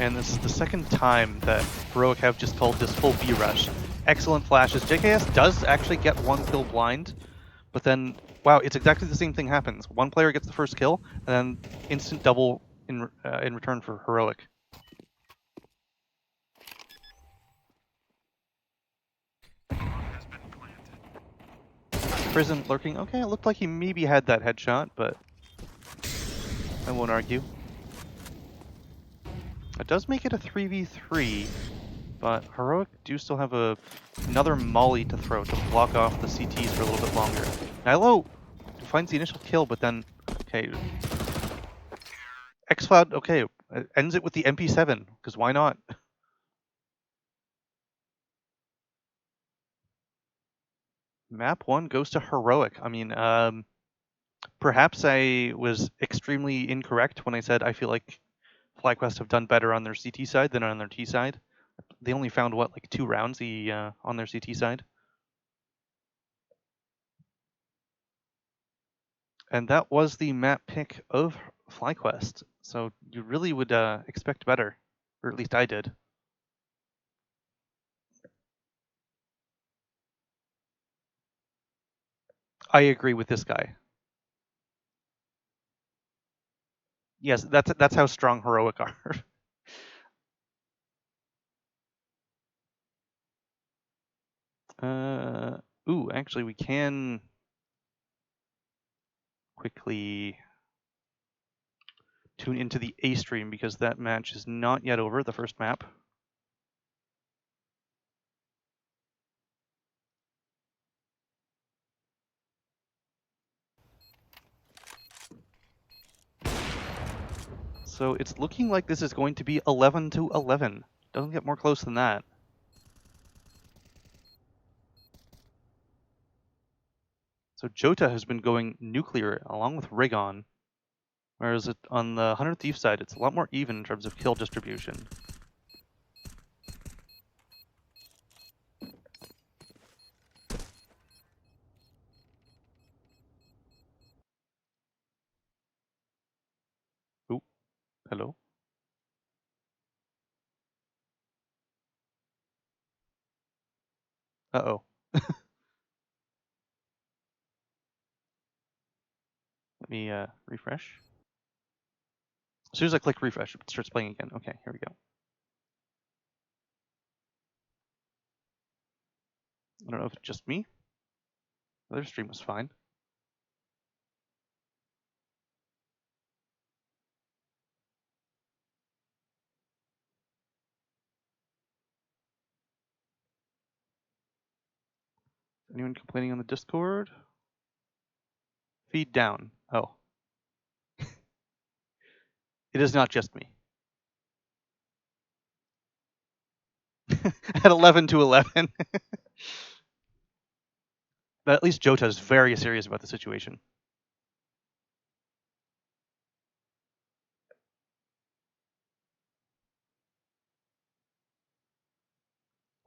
And this is the second time that Heroic have just called this full B rush. Excellent flashes. JKS does actually get one kill blind, but then, wow, it's exactly the same thing happens. One player gets the first kill, and then instant double in return for Heroic. Prison lurking. Okay, it looked like he maybe had that headshot, but I won't argue. It does make it a 3v3, but Heroic do still have another molly to throw to block off the CTs for a little bit longer. Nilo finds the initial kill, but then, okay. Xcloud, okay, ends it with the MP7, because why not? Map 1 goes to Heroic. I mean, perhaps I was extremely incorrect when I said I feel like FlyQuest have done better on their CT side than on their T side. They only found, what, like 2 rounds on their CT side? And that was the map pick of FlyQuest. So you really would expect better, or at least I did. I agree with this guy. Yes, that's how strong Heroic are. Ooh, actually, we can quickly tune into the A stream because that match is not yet over, the first map. So it's looking like this is going to be 11 to 11. Doesn't get more close than that. So Jota has been going nuclear along with Rigon, whereas on the 100 Thief side, it's a lot more even in terms of kill distribution. Ooh, hello. Uh-oh. Let me refresh. As soon as I click refresh, it starts playing again. Okay, here we go. I don't know if it's just me. The other stream was fine. Anyone complaining on the Discord? Feed down. Oh. It is not just me. At 11 to 11. But at least Jota is very serious about the situation.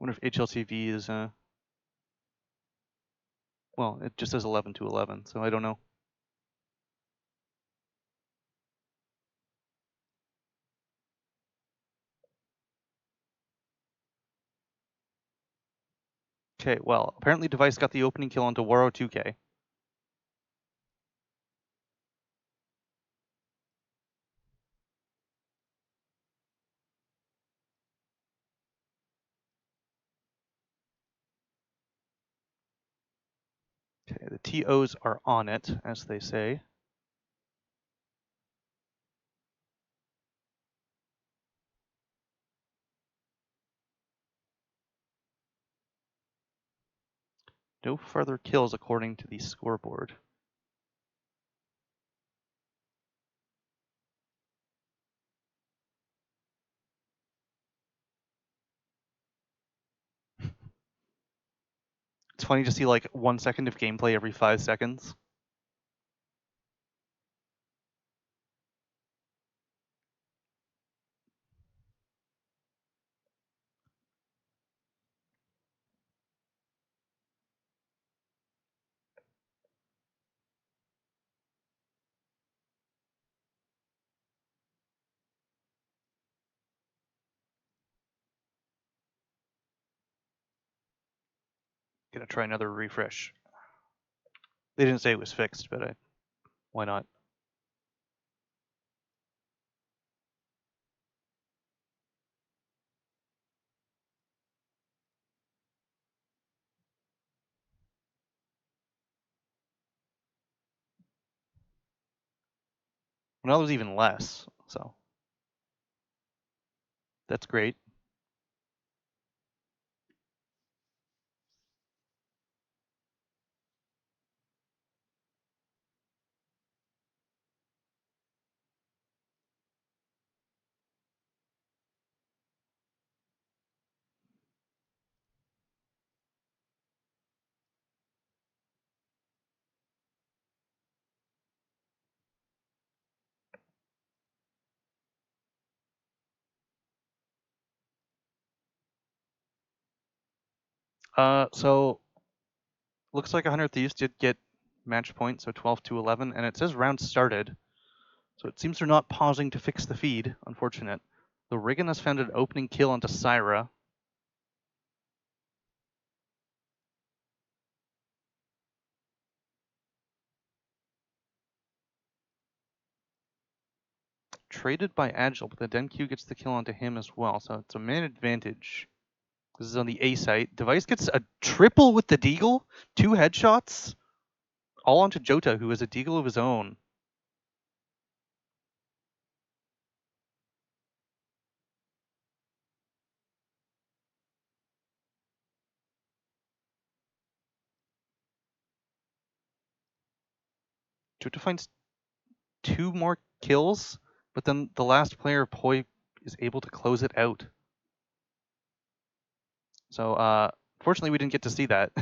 I wonder if HLTV is, well, it just says 11 to 11, so I don't know. Okay, well, apparently Device got the opening kill onto Waro 2K. Okay, the TOs are on it, as they say. No further kills according to the scoreboard. It's funny to see like 1 second of gameplay every 5 seconds. Gonna try another refresh. They didn't say it was fixed, but why not? Well, now there's even less, so that's great. So looks like 100 Thieves did get match point, so 12 to 11, and it says round started. So it seems they're not pausing to fix the feed. Unfortunate. The Riggin has found an opening kill onto Syra. Traded by Agile, but the Denq gets the kill onto him as well, so it's a man advantage. This is on the A site. Device gets a triple with the Deagle, 2 headshots, all onto Jota, who has a Deagle of his own. Jota finds 2 more kills. but then the last player Poi is able to close it out. So fortunately we didn't get to see that.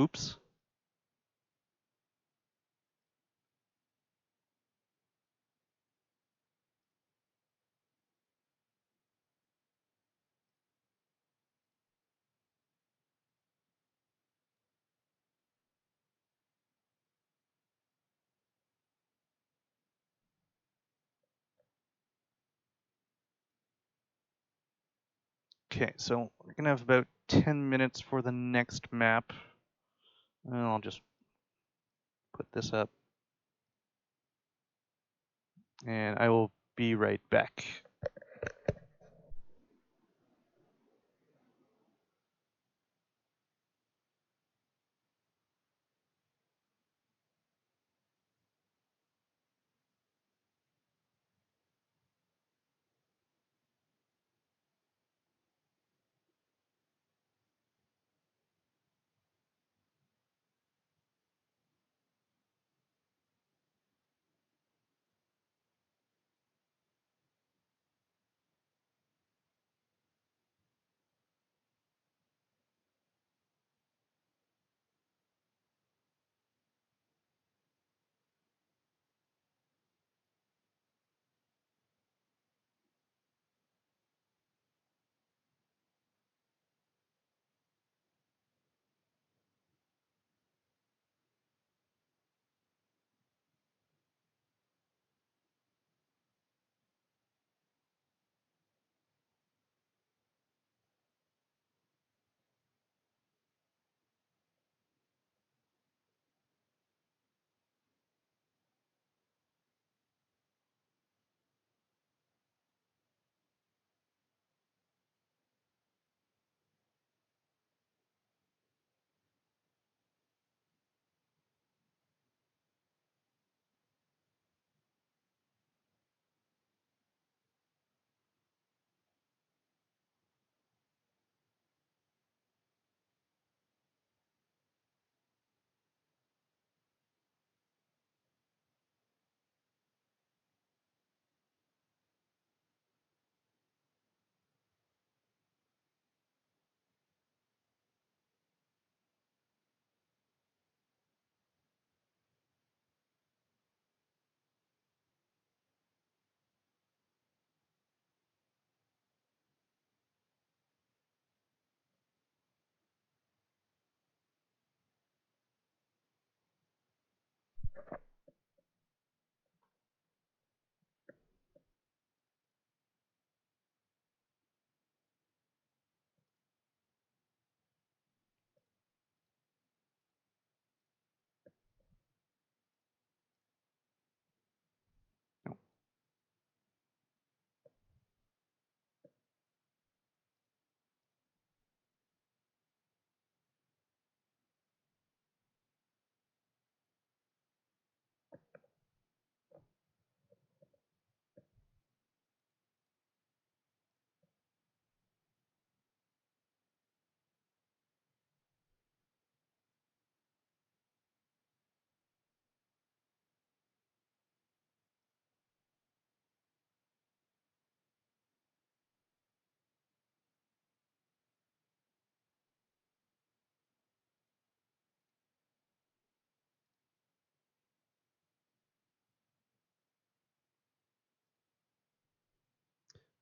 Oops. Okay, so we're gonna have about 10 minutes for the next map. And I'll just put this up, and I will be right back.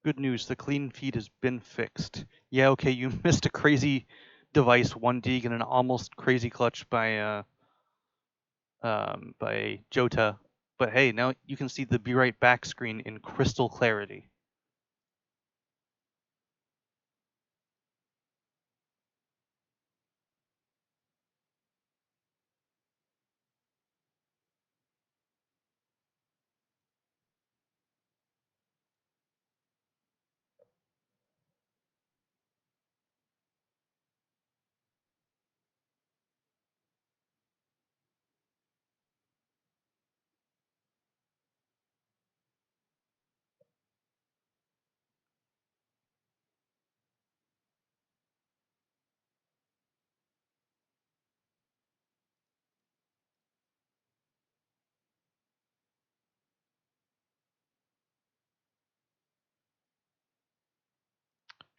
Good news, the clean feed has been fixed. Yeah, okay, you missed a crazy device 1D and an almost crazy clutch by Jota. But hey, now you can see the Be Right Back screen in crystal clarity.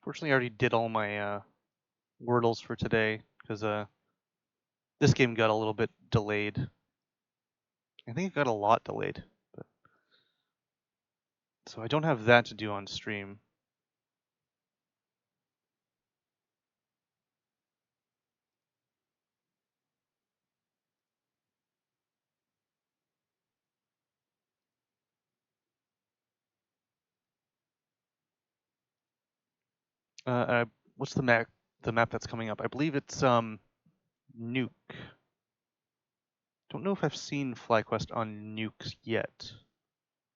Fortunately, I already did all my Wordles for today because this game got a little bit delayed. I think it got a lot delayed, but so I don't have that to do on stream. What's the map? The map that's coming up? I believe it's Nuke. Don't know if I've seen FlyQuest on Nuke yet,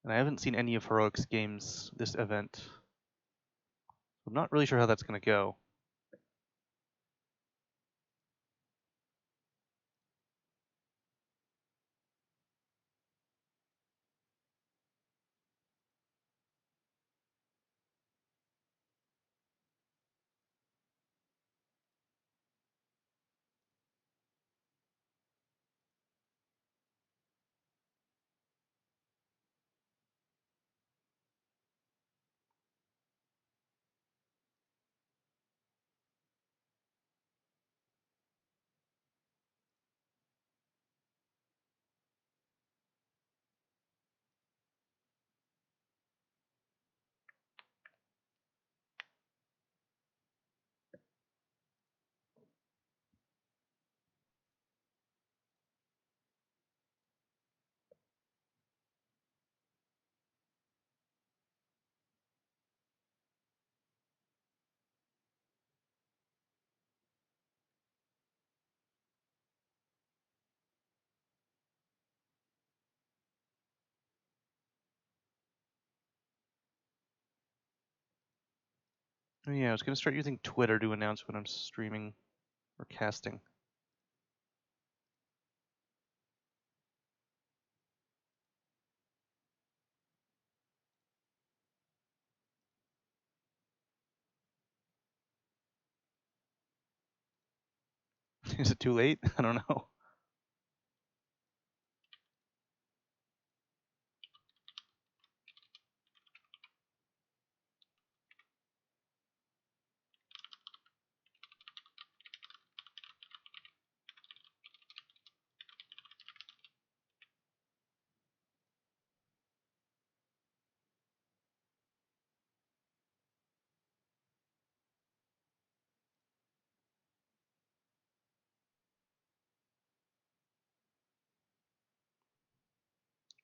and I haven't seen any of Heroic's games this event. I'm not really sure how that's gonna go. Oh yeah, I was gonna start using Twitter to announce when I'm streaming or casting. Is it too late? I don't know.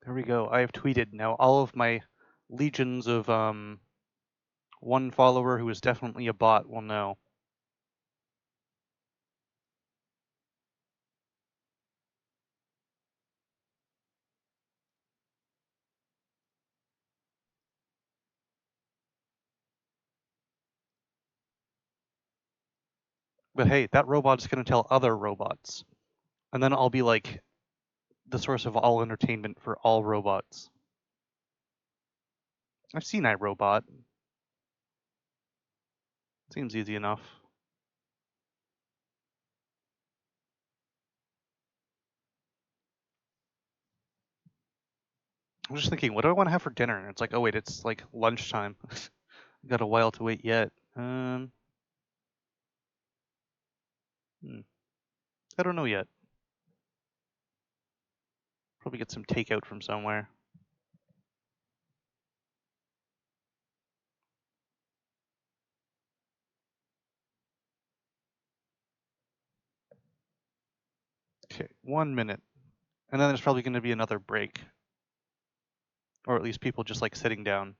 There we go. I have tweeted. Now all of my legions of one follower who is definitely a bot will know. But hey, that robot's gonna tell other robots. And then I'll be like the source of all entertainment for all robots. I've seen iRobot. Seems easy enough. I'm just thinking, what do I want to have for dinner? And it's like, oh wait, it's like lunchtime. Got a while to wait yet. I don't know yet. Probably get some takeout from somewhere. Okay, 1 minute. And then there's probably going to be another break. Or at least people just like sitting down.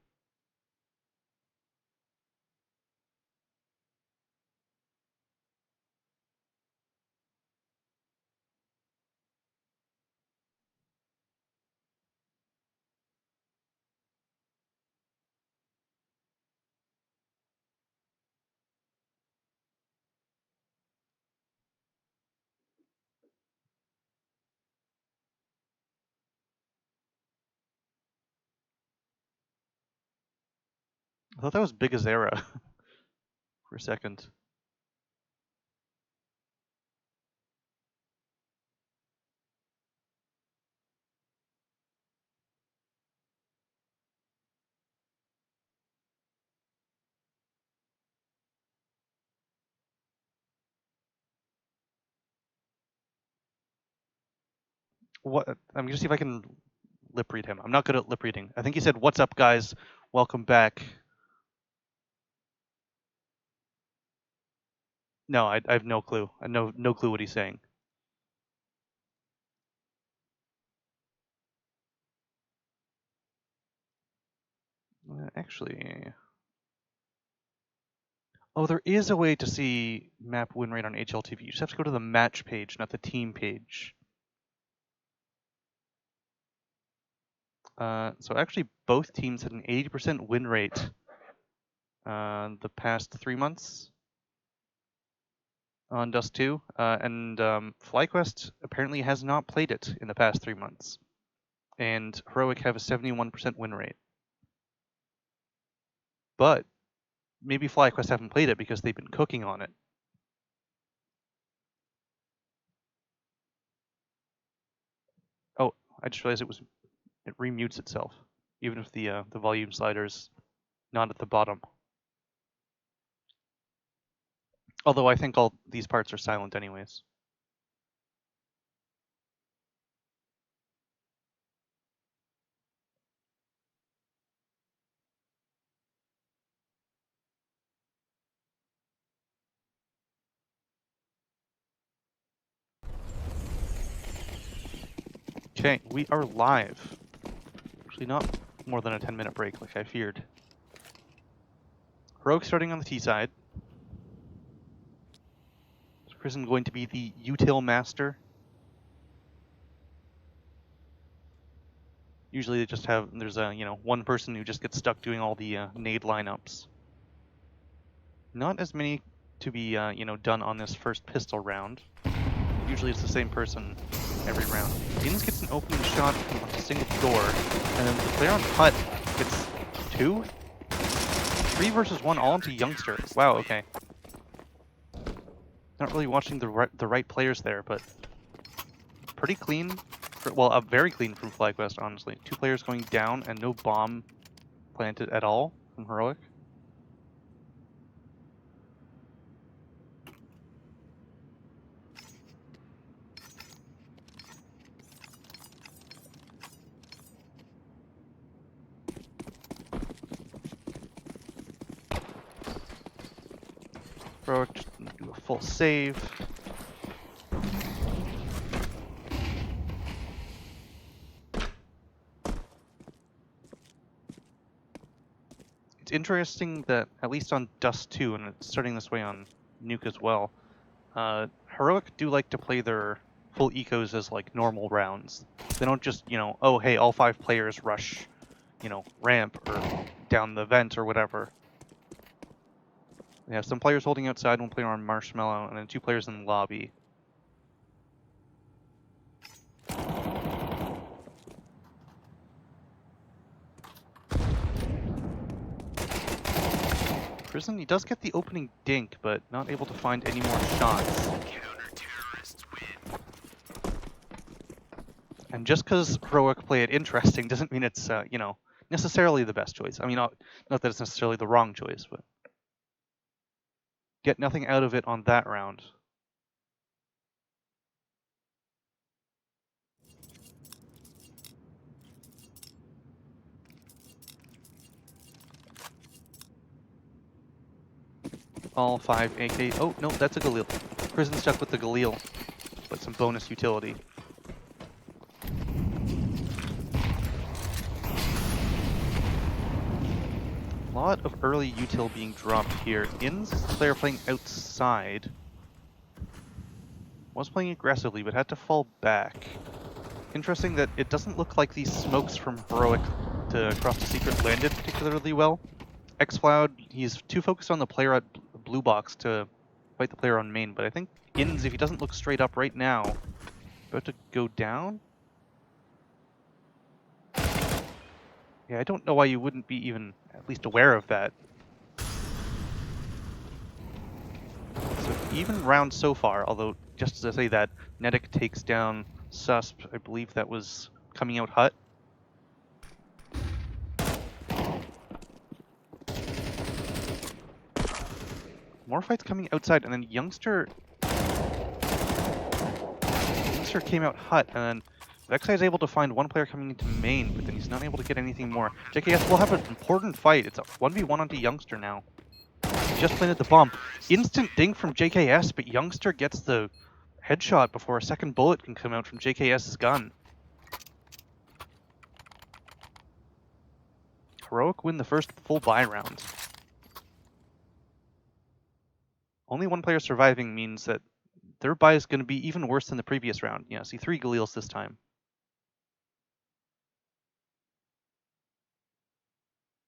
I thought that was Big Azera for a second. what? I'm gonna see if I can lip read him. I'm not good at lip reading. I think he said, "What's up, guys? Welcome back." No, I have no clue. I no clue what he's saying. Actually, oh, there is a way to see map win rate on HLTV. You just have to go to the match page, not the team page. So actually, both teams had an 80% win rate the past 3 months on Dust 2, and FlyQuest apparently has not played it in the past 3 months, and Heroic have a 71% win rate. But maybe FlyQuest haven't played it because they've been cooking on it. Oh, I just realized it remutes itself, even if the volume slider's not at the bottom. Although I think all these parts are silent anyways. Okay, we are live. Actually, not more than a 10-minute break like I feared. Heroic starting on the T side. Is Prison going to be the util master? Usually they just have, there's a, one person who just gets stuck doing all the nade lineups. Not as many to be, done on this first pistol round. Usually it's the same person every round. Ins gets an opening shot from a single door, and then the player on Hut gets 2? 3 versus 1 all into Youngster. Wow, okay. Not really watching the right players there, but pretty clean. Well, very clean from FlyQuest, honestly. 2 players going down and no bomb planted at all from Heroic. Heroic just do a full save. It's interesting that, at least on Dust 2, and it's starting this way on Nuke as well, Heroic do like to play their full ecos as like normal rounds. They don't just, oh hey, all 5 players rush, ramp or down the vent or whatever. They have some players holding outside, 1 player on Marshmallow, and then 2 players in the lobby. Prison, he does get the opening dink, but not able to find any more shots. And just because Heroic play it interesting doesn't mean it's, necessarily the best choice. I mean, not that it's necessarily the wrong choice, but get nothing out of it on that round. All 5 AK. Oh, no, that's a Galil. Prison stuck with the Galil, but some bonus utility. A lot of early util being dropped here. In's player playing outside. Was playing aggressively, but had to fall back. Interesting that it doesn't look like these smokes from Heroic to cross the secret landed particularly well. Xcloud, he's too focused on the player at blue box to fight the player on main, but I think Ins, if he doesn't look straight up right now, about to go down? Yeah, I don't know why you wouldn't be even at least aware of that. So even round so far, although just as I say that, Netic takes down Susp, I believe that was coming out Hut. More fights coming outside, and then Youngster came out Hut, and then Vexai is able to find one player coming into main, but then he's not able to get anything more. JKS will have an important fight. It's a 1v1 onto Youngster now. He just planted the bomb. Instant ding from JKS, but Youngster gets the headshot before a second bullet can come out from JKS's gun. Heroic win the first full buy round. Only one player surviving means that their buy is going to be even worse than the previous round. Yeah, see 3 Galils this time.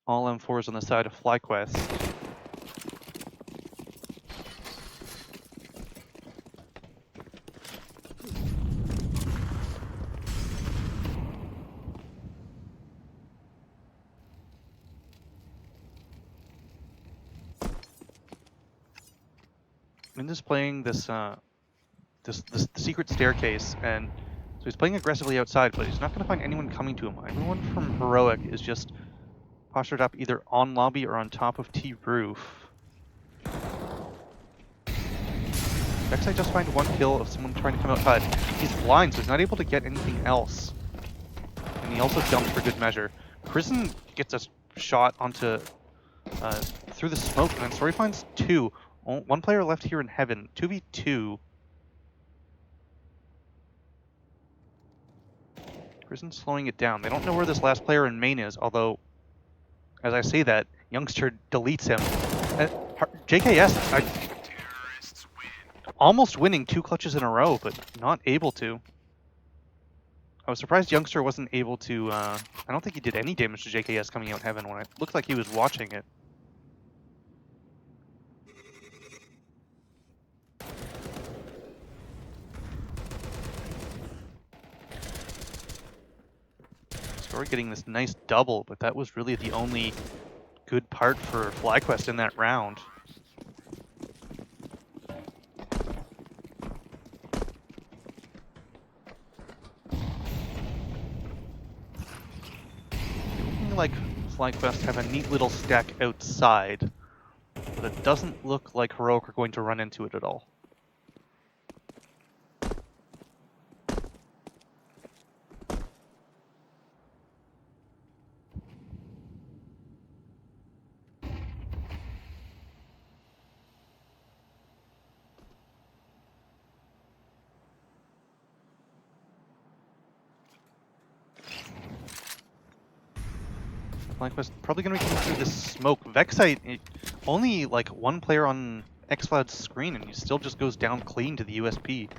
All M4s on the side of FlyQuest. Min is playing this this secret staircase, and so he's playing aggressively outside, but he's not going to find anyone coming to him. Everyone from Heroic is just postured up either on lobby or on top of T roof. Vexai just find one kill of someone trying to come outside. He's blind, so he's not able to get anything else. And he also jumps for good measure. Prison gets a shot onto through the smoke, and then Story finds 2. One player left here in heaven. 2v2. Prison slowing it down. They don't know where this last player in main is, although, as I say that, Youngster deletes him. JKS almost winning 2 clutches in a row, but not able to. I was surprised Youngster wasn't able to, I don't think he did any damage to JKS coming out heaven when it looked like he was watching it. Story getting this nice double, but that was really the only good part for FlyQuest in that round. Looking like FlyQuest have a neat little stack outside, but it doesn't look like Heroic are going to run into it at all. FlyQuest probably going to be coming through this smoke. Vexai, only like one player on xCloud's screen, and he still just goes down clean to the USP.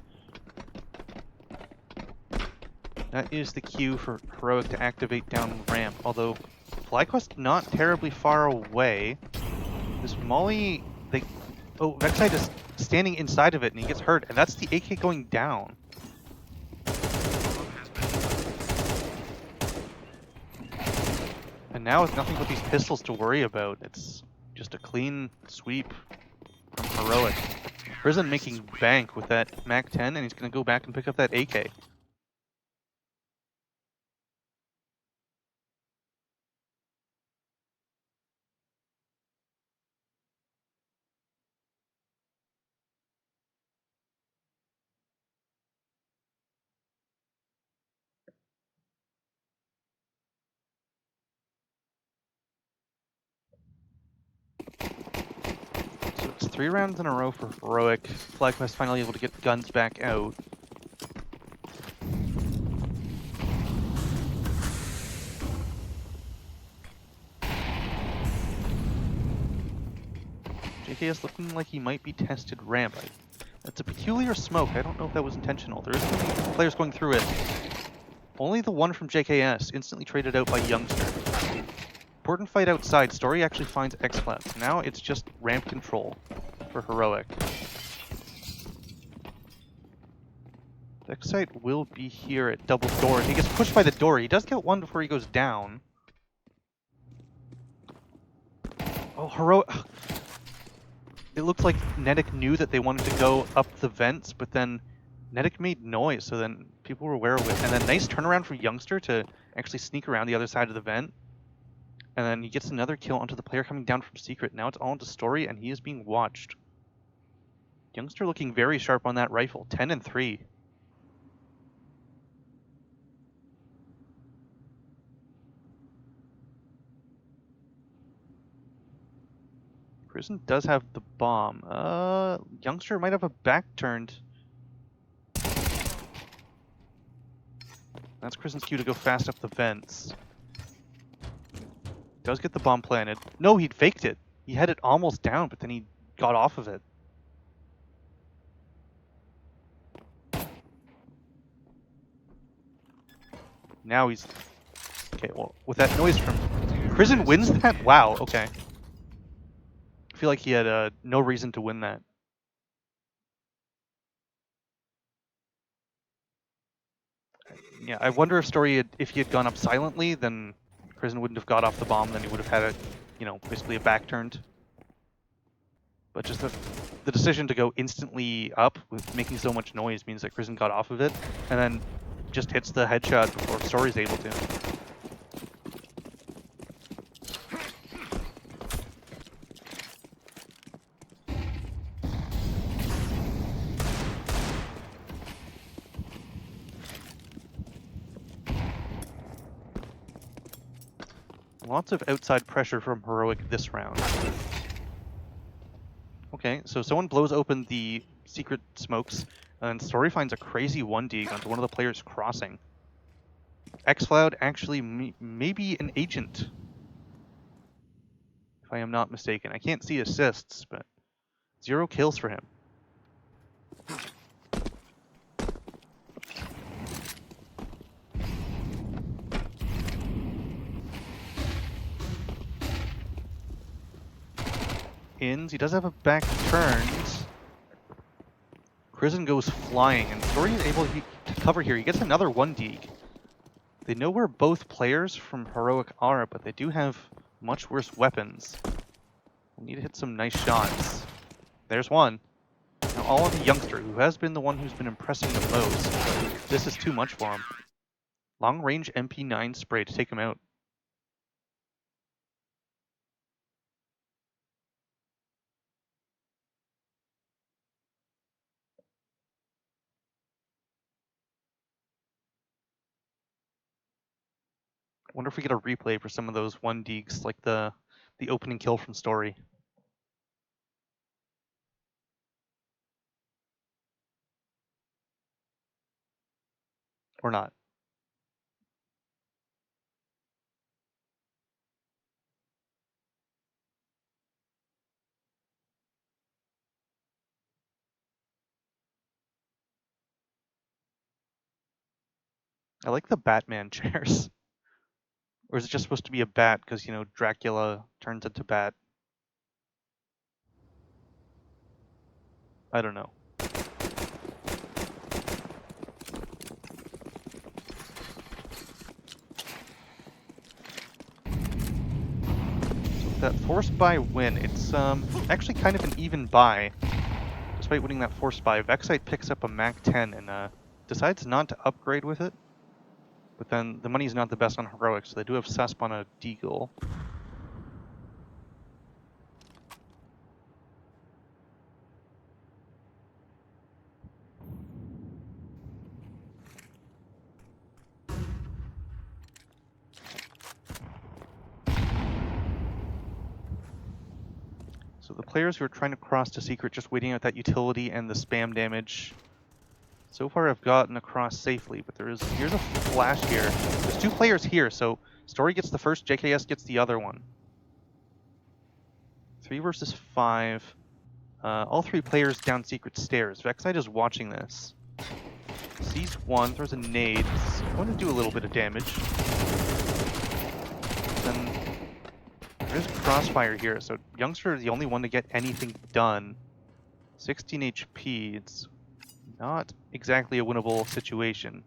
That is the cue for Heroic to activate down ramp, although FlyQuest not terribly far away. This Molly, Vexai is standing inside of it, and he gets hurt, and that's the AK going down. And now with nothing but these pistols to worry about, it's just a clean sweep from Heroic. Prison making bank with that MAC-10, and he's going to go back and pick up that AK. So it's 3 rounds in a row for Heroic. FlyQuest finally able to get guns back out. JKS looking like he might be tested ramp. That's a peculiar smoke. I don't know if that was intentional. There is going to be players going through it. Only the one from JKS instantly traded out by Youngster. Important fight outside. Story actually finds xCloud. So now it's just ramp control for Heroic. Vexite will be here at double doors. He gets pushed by the door. He does get one before he goes down. Oh, Heroic. It looked like Netic knew that they wanted to go up the vents, but then Netic made noise, so then people were aware of it. And then nice turnaround from Youngster to actually sneak around the other side of the vent. And then he gets another kill onto the player coming down from Secret. Now it's all into Story, and he is being watched. Youngster looking very sharp on that rifle. 10 and 3. Prison does have the bomb. Youngster might have a back turned. That's Kristen's cue to go fast up the vents. Does get the bomb planted. No, he'd faked it. He had it almost down, but then he got off of it. Now he's... Okay, well, with that noise from... Prison wins that? Wow, okay. I feel like he had no reason to win that. Yeah, I wonder if if he had gone up silently, then Prison wouldn't have got off the bomb, then he would have had basically a back turned. But just the decision to go instantly up with making so much noise means that Prison got off of it, and then just hits the headshot before Story's able to. Lots of outside pressure from Heroic this round. Okay, so someone blows open the secret smokes, and Story finds a crazy 1D onto one of the players crossing. xCloud actually maybe an agent, if I am not mistaken. I can't see assists, but 0 kills for him. Ins, he does have a back turns. Prison goes flying, and Story is able to cover here. He gets another 1D. They know where both players from Heroic are, but they do have much worse weapons. We'll need to hit some nice shots. There's one. Now all on the Youngster, who has been the one who's been impressing the most. This is too much for him. Long-range MP9 spray to take him out. I wonder if we get a replay for some of those 1Ds, like the opening kill from Story. Or not. I like the Batman chairs. Or is it just supposed to be a bat because, Dracula turns into bat? I don't know. So that forced buy win, it's actually kind of an even buy. Despite winning that forced buy, Vexite picks up a Mac 10 and decides not to upgrade with it. But then the money's not the best on Heroic, so they do have Susp on a Deagle. So the players who are trying to cross to Secret just waiting out that utility and the spam damage. So far I've gotten across safely, but here's a flash here. There's 2 players here, so Story gets the first, JKS gets the other one. 3 versus 5. All 3 players down Secret stairs. Vexite is watching this. Sees one, throws a nade. It's going to do a little bit of damage. Then there's crossfire here, so Youngster is the only one to get anything done. 16 HP, it's not exactly a winnable situation.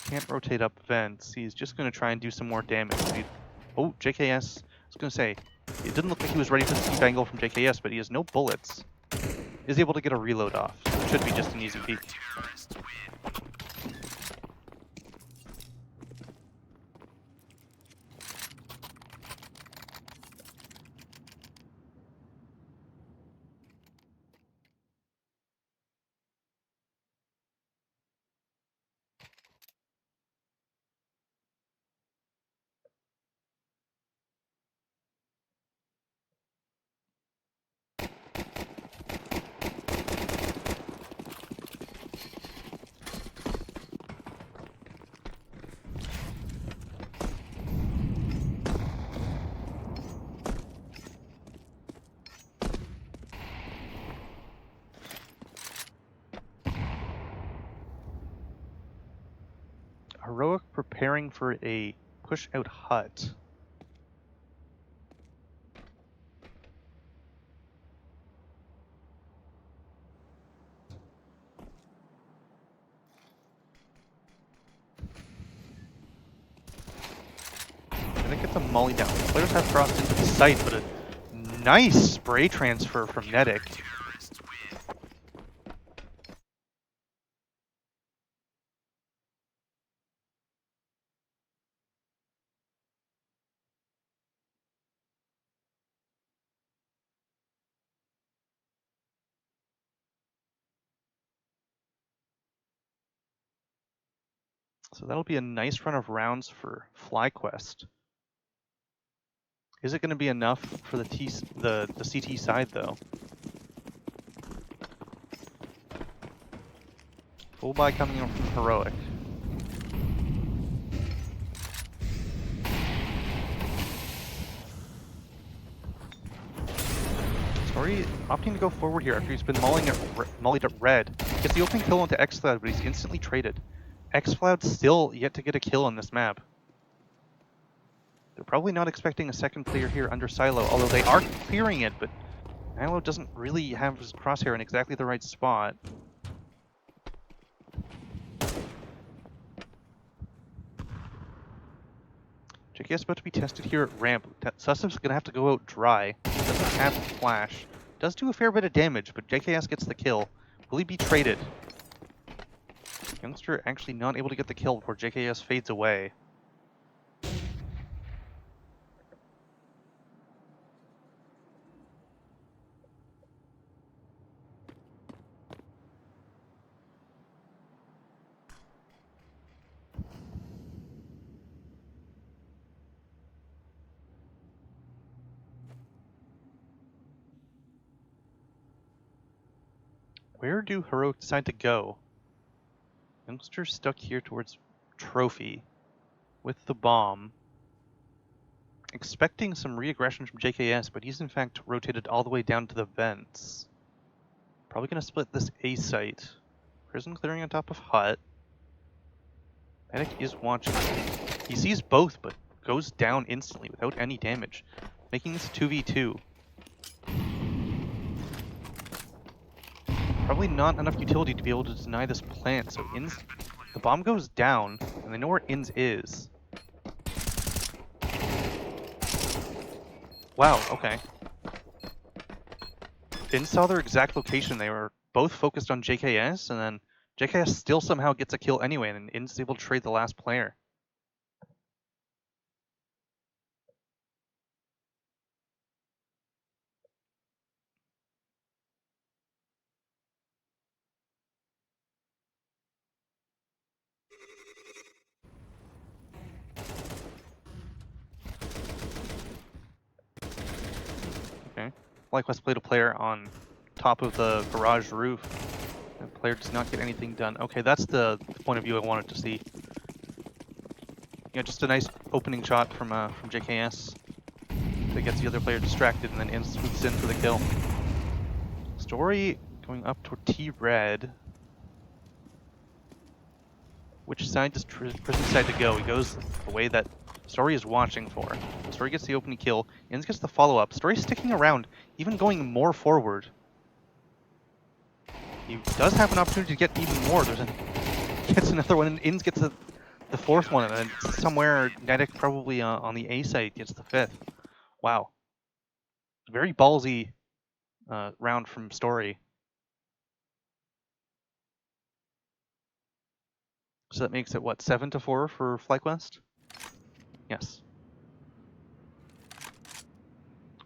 Can't rotate up vents. He's just going to try and do some more damage. Oh, JKS. I was going to say, it didn't look like he was ready for the steep angle from JKS, but he has no bullets. Is able to get a reload off. So it should be just an easy peek. Heroic preparing for a push-out hut. I think it's a molly down. Players have crossed into the site, but a nice spray transfer from Nedic. So that'll be a nice run of rounds for FlyQuest. Is it going to be enough for the CT side though? Full buy coming in from Heroic. Story opting to go forward here after he's been mollied at red. Gets the opening kill onto xCloud, but he's instantly traded. xCloud still yet to get a kill on this map. They're probably not expecting a second player here under Silo, although they are clearing it, but Nilo doesn't really have his crosshair in exactly the right spot. JK is about to be tested here at ramp. Susup's gonna have to go out dry. Doesn't have flash. Does do a fair bit of damage, but JKS gets the kill. Will he be traded? Youngster actually not able to get the kill before JKS fades away. Where do Heroic decide to go? Youngster stuck here towards Trophy with the bomb. Expecting some re-aggression from JKS, but he's in fact rotated all the way down to the vents. Probably going to split this A site. Prison clearing on top of hut. Medic is watching. He sees both, but goes down instantly without any damage, making this 2v2. Probably not enough utility to be able to deny this plant, so the bomb goes down, and they know where Inns is. Wow, okay. Inns saw their exact location. They were both focused on JKS, and then JKS still somehow gets a kill anyway, and Inns is able to trade the last player. Okay. FlyQuest played a player on top of the garage roof. The player does not get anything done. Okay, that's the point of view I wanted to see. Yeah, just a nice opening shot from JKS that gets the other player distracted, and then Inns swoops in for the kill. Story going up toward T-Red. Which side does Prison decide to go? He goes the way that Story is watching for. Story gets the opening kill. Inns gets the follow-up. Story sticking around, even going more forward. He does have an opportunity to get even more. Gets another one, and Inns gets the fourth one, and then somewhere Nedic probably on the A side gets the fifth. Wow. Very ballsy round from Story. So that makes it, what, 7-4 for FlyQuest? Yes.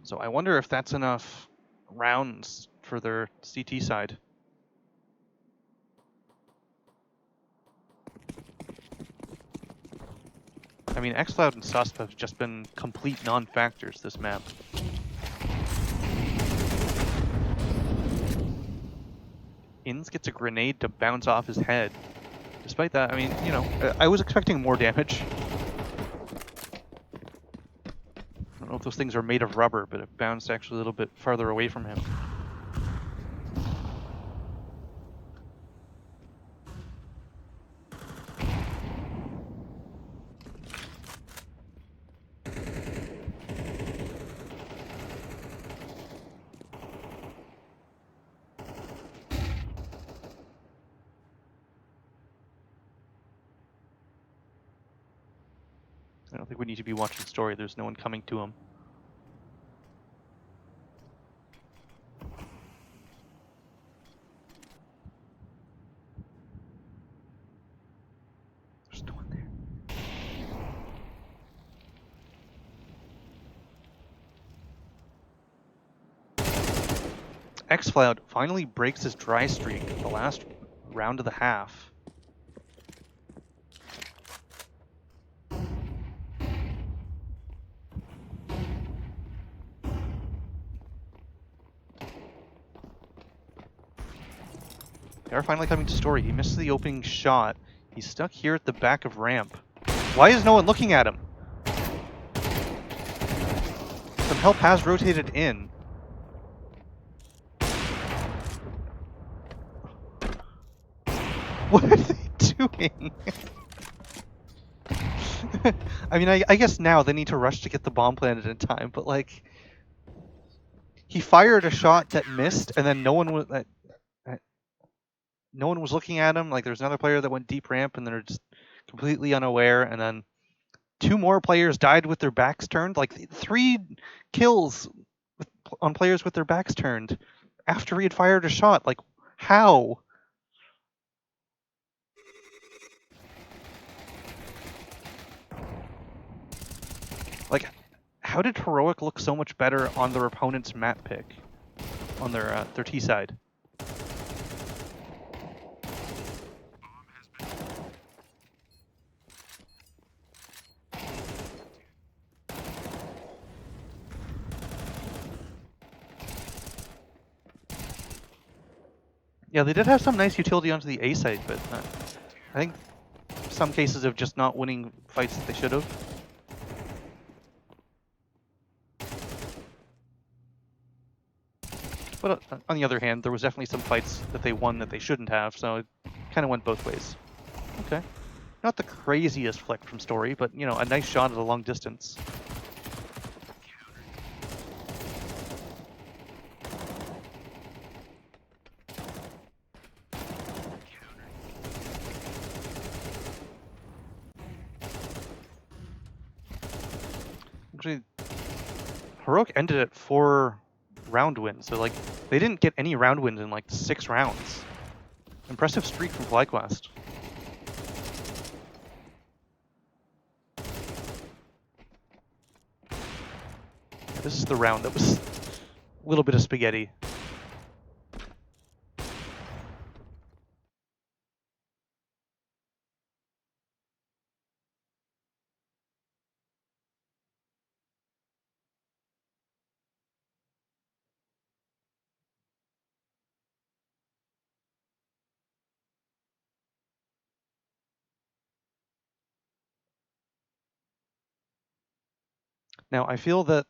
So I wonder if that's enough rounds for their CT side. I mean, xCloud and Susp have just been complete non-factors this map. Inns gets a grenade to bounce off his head. Despite that, I mean, you know, I was expecting more damage. I don't know if those things are made of rubber, but it bounced actually a little bit farther away from him. don't think we need to be watching story. There's no one coming to him. There's no one there. Xcloud finally breaks his dry streak at the last round of the half. They are finally coming to story. He missed the opening shot. He's stuck here at the back of ramp. Why is no one looking at him? Some help has rotated in. What are they doing? I mean, I guess now they need to rush to get the bomb planted in time, but like, he fired a shot that missed, and then no one was looking at him. Like, there's another player that went deep ramp, and they're just completely unaware. And then 2 more players died with their backs turned. Like 3 kills on players with their backs turned after he had fired a shot. Like, how? Like, how did Heroic look so much better on their opponent's map pick on their T side? Yeah, they did have some nice utility onto the A side, but I think some cases of just not winning fights that they should have. But on the other hand, there was definitely some fights that they won that they shouldn't have, so it kind of went both ways. Okay. Not the craziest flick from Story, but, you know, a nice shot at a long distance. Actually, Heroic ended at 4 round wins, so, like, they didn't get any round wins in, like, 6 rounds. Impressive streak from FlyQuest. This is the round that was a little bit of spaghetti. Now, I feel that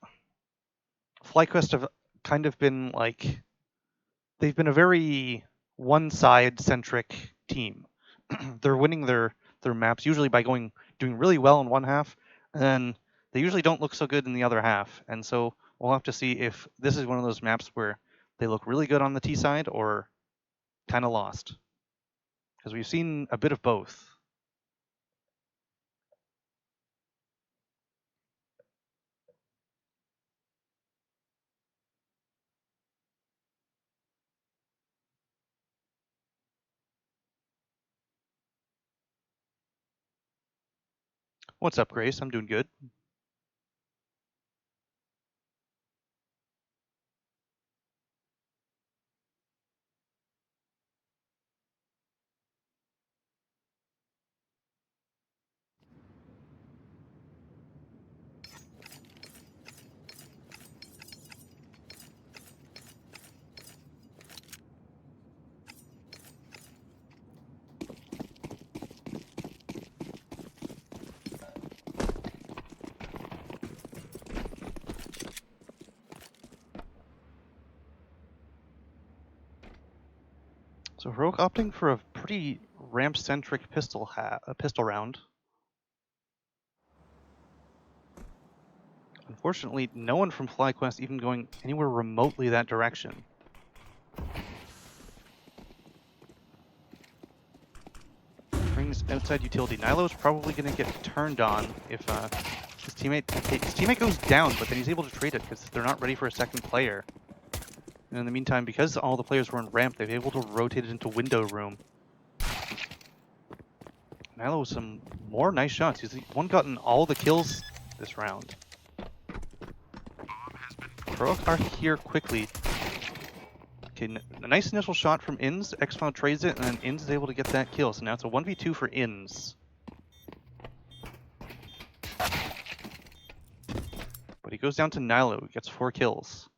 FlyQuest have kind of been, like, they've been a very one-side centric team. They're winning their maps usually by doing really well in one half, and then they usually don't look so good in the other half. And so we'll have to see if this is one of those maps where they look really good on the T side or kind of lost, because we've seen a bit of both. What's up, Grace? I'm doing good. So Heroic opting for a pretty ramp-centric pistol round. Unfortunately, no one from FlyQuest even going anywhere remotely that direction. Brings outside utility. Nilo's probably going to get turned on if His teammate goes down, but then he's able to trade it because they're not ready for a second player. And in the meantime, because all the players were in ramp, they've been able to rotate it into window room. Nilo with some more nice shots. He's gotten all the kills this round. Heroic are here quickly. Okay, a nice initial shot from Inns. X-File trades it, and then Inns is able to get that kill. So now it's a 1v2 for Inns. But he goes down to Nilo, who gets 4 kills.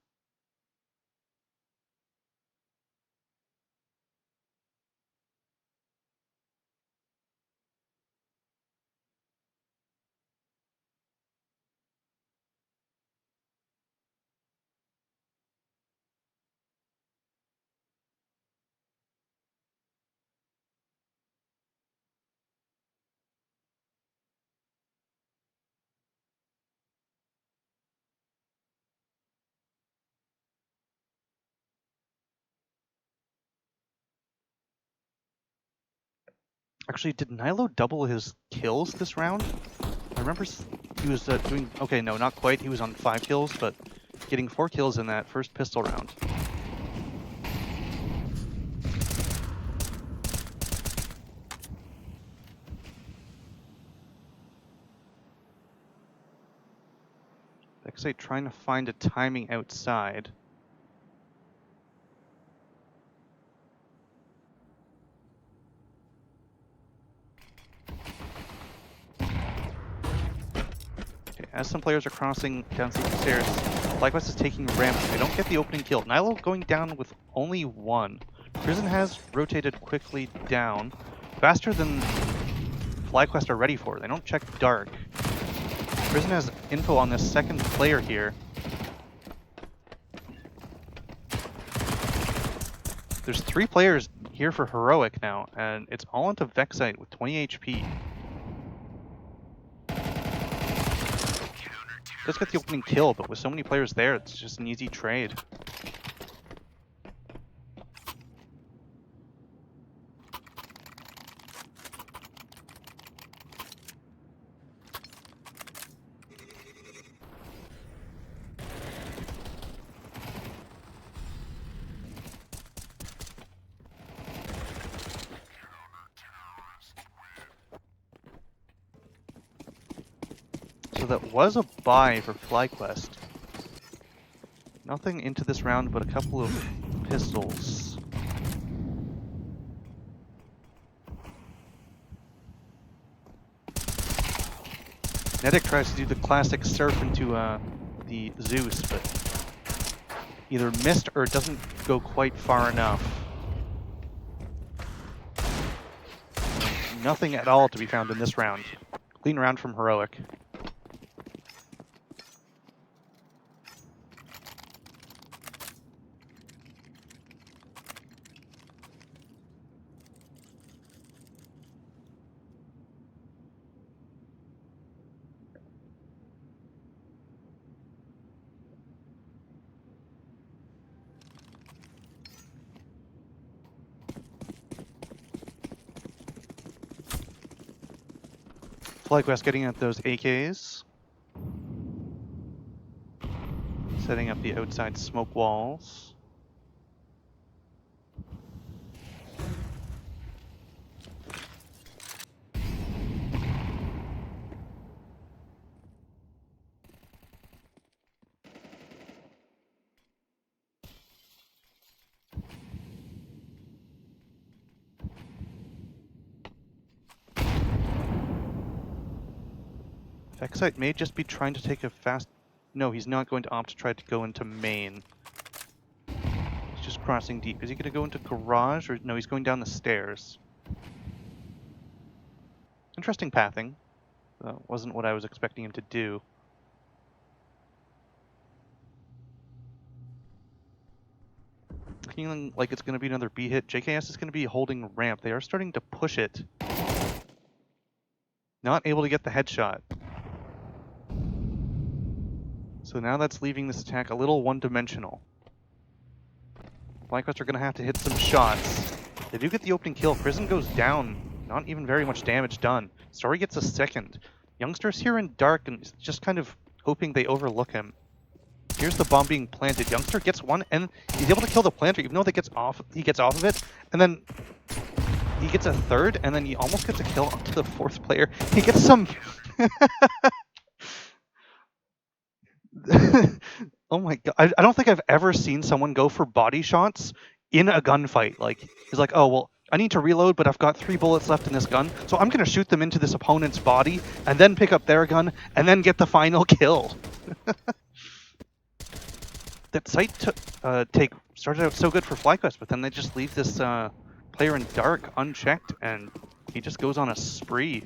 Actually, did Nilo double his kills this round? I remember he was doing... Okay, no, not quite. He was on 5 kills, but getting 4 kills in that first pistol round. Xite trying to find a timing outside. As some players are crossing down the stairs, FlyQuest is taking ramp. They don't get the opening kill. Nilo going down with only 1. Prison has rotated quickly down, faster than FlyQuest are ready for. They don't check dark. Prison has info on this second player here. There's 3 players here for Heroic now, and it's all into Vexite with 20 HP. Does get the opening kill, but with so many players there, it's just an easy trade. So that was a buy for FlyQuest. Nothing into this round but a couple of pistols. Nedic tries to do the classic surf into the Zeus, but either missed or doesn't go quite far enough. Nothing at all to be found in this round. Clean round from Heroic. FlyQuest getting at those AKs. Setting up the outside smoke walls. Vexite may just be trying to take a fast... No, he's not going to opt to try to go into main. He's just crossing deep. Is he going to go into garage? Or no, he's going down the stairs. Interesting pathing. Wasn't what I was expecting him to do. Feeling like it's going to be another B hit. JKS is going to be holding ramp. They are starting to push it. Not able to get the headshot. So now that's leaving this attack a little one-dimensional. FlyQuest are going to have to hit some shots. They do get the opening kill. Prison goes down. Not even very much damage done. Story gets a second. Youngster's here in dark and is just kind of hoping they overlook him. Here's the bomb being planted. Youngster gets one, and he's able to kill the planter, even though he gets off of it. And then he gets a third, and then he almost gets a kill onto the fourth player. He gets some... Oh my god. I don't think I've ever seen someone go for body shots in a gunfight. Like, he's like, oh, well, I need to reload, but I've got 3 bullets left in this gun, so I'm going to shoot them into this opponent's body, and then pick up their gun, and then get the final kill. That site take started out so good for FlyQuest, but then they just leave this player in dark unchecked, and he just goes on a spree.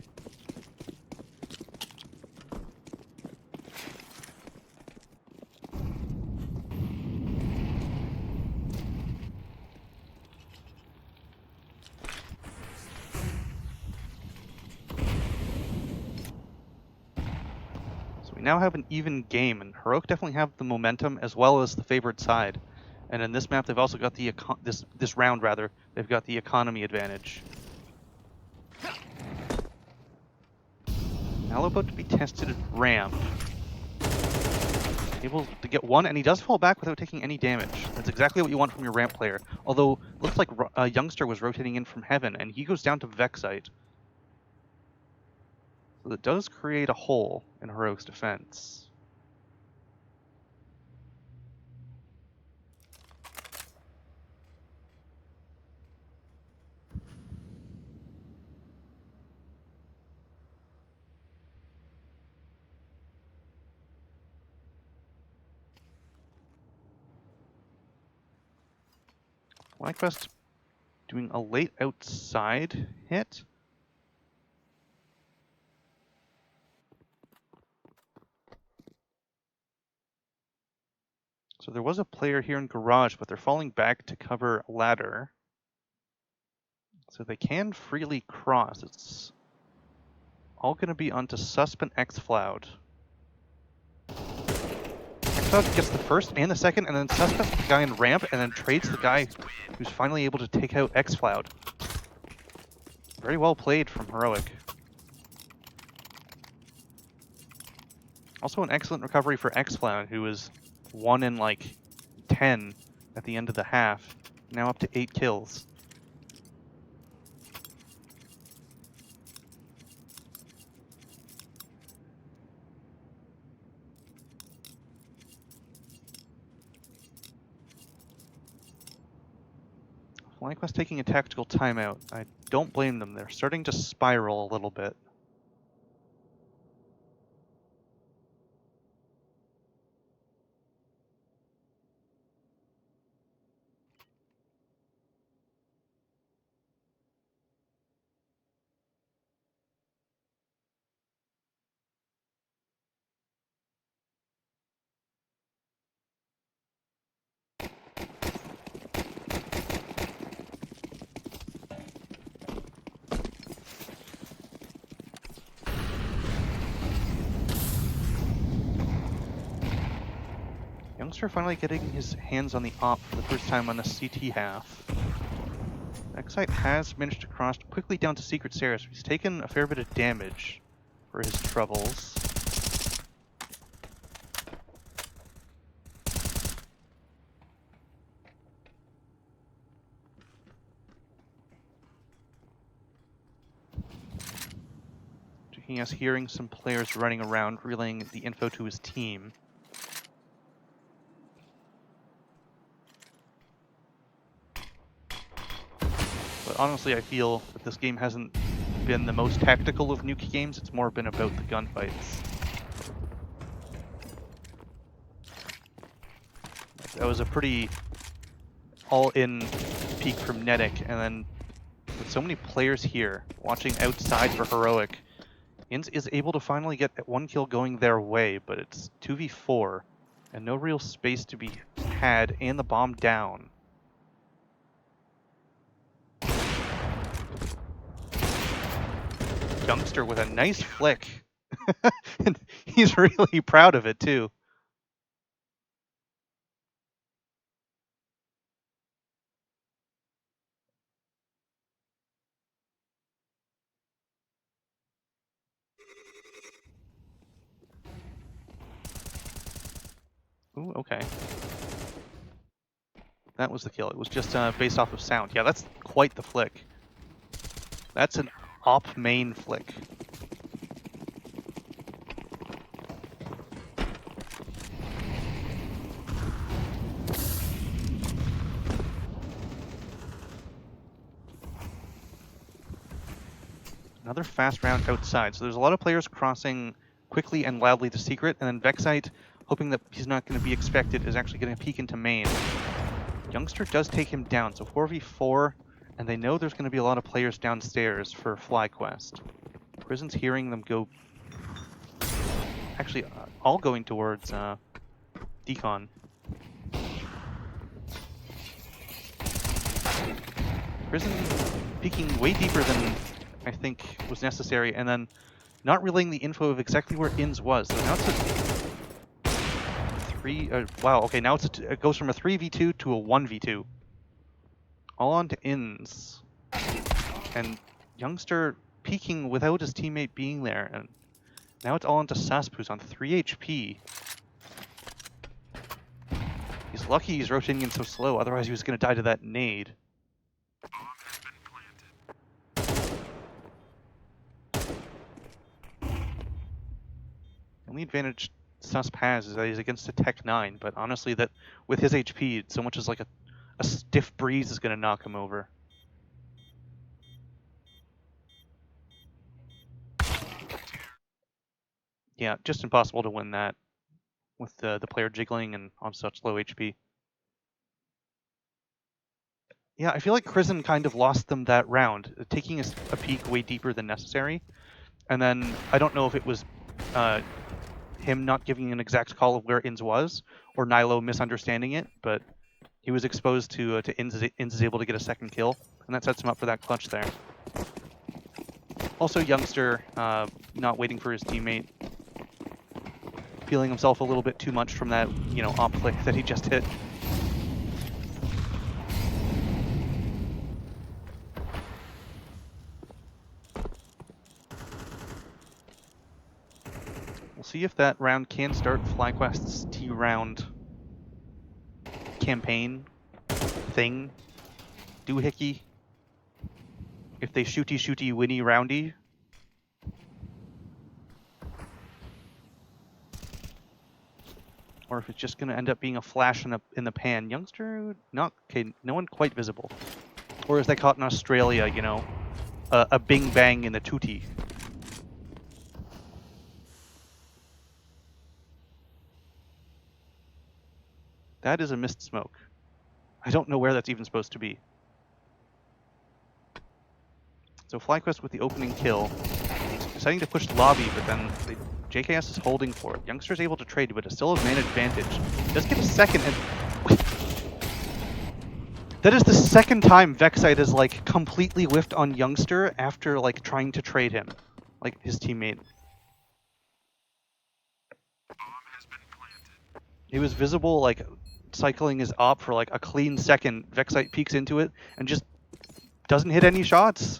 So we now have an even game, and Heroic definitely have the momentum as well as the favored side. And in this map, they've also got the this round rather, they've got the economy advantage. Now about to be tested at ramp. Able to get one, and he does fall back without taking any damage. That's exactly what you want from your ramp player. Although, looks like Youngster was rotating in from heaven, and he goes down to Vexite. So that does create a hole in Heroic's defense. FlyQuest doing a late outside hit. So there was a player here in garage, but they're falling back to cover ladder. So they can freely cross. It's all going to be onto Susp and xFloud. xFloud gets the first and the second, and then Susp gets the guy in ramp, and then trades the guy who's finally able to take out xFloud. Very well played from Heroic. Also an excellent recovery for xFloud, who was 1 in like 10 at the end of the half. Now up to 8 kills. FlyQuest taking a tactical timeout. I don't blame them. They're starting to spiral a little bit. Youngster finally getting his hands on the op for the first time on the CT half. Vexite has managed to cross quickly down to Secret Stairs. He's taken a fair bit of damage for his troubles. He is hearing some players running around, relaying the info to his team. But honestly, I feel that this game hasn't been the most tactical of Nuke games. It's more been about the gunfights. That was a pretty all-in peak from Netic, and then with so many players here watching outside for Heroic, Inns is able to finally get 1 kill going their way, but it's 2v4 and no real space to be had, and the bomb down. Youngster with a nice flick. And he's really proud of it too. Ooh, okay. That was the kill. It was just based off of sound. Yeah, that's quite the flick. That's an op main flick. Another fast round outside. So there's a lot of players crossing quickly and loudly to secret, and then Vexite, hoping that he's not going to be expected, is actually going to peek into main. Youngster does take him down, so 4v4, and they know there's going to be a lot of players downstairs for FlyQuest. Prison's hearing them go... Actually, all going towards Decon. Prison peeking way deeper than I think was necessary, and then not relaying the info of exactly where Inns was. So now it's a 3... wow, okay, now it goes from a 3v2 to a 1v2. All on to Inns. And Youngster peeking without his teammate being there, and now it's all onto Sasp, who's on 3 HP. He's lucky he's rotating in so slow, otherwise he was going to die to that nade. The only advantage Susp has is that he's against a Tech 9, but honestly, that with his HP, so much as like a stiff breeze is going to knock him over. Yeah, just impossible to win that with the player jiggling and on such low HP. Yeah, I feel like Crizzen kind of lost them that round, taking a peek way deeper than necessary. And then I don't know if it was him not giving an exact call of where Inns was, or Nilo misunderstanding it, but he was exposed to Inns is able to get a second kill, and that sets him up for that clutch there. Also, Youngster not waiting for his teammate, feeling himself a little bit too much from that, op flick that he just hit. We'll see if that round can start FlyQuest's T-round campaign thing, doohickey. If they shooty winny roundy. Or if it's just going to end up being a flash in the pan. Youngster, not okay. No one quite visible. Or as they call it in Australia, a bing bang in the tootie. That is a mist smoke. I don't know where that's even supposed to be. So FlyQuest with the opening kill, deciding to push the lobby, but then JKS is holding for it. Youngster's able to trade, but it's still a man advantage. Does get a second, and that is the second time Vexite has completely whiffed on Youngster after trying to trade him, his teammate. He was visible cycling his op for a clean second. Vexite peeks into it and just doesn't hit any shots.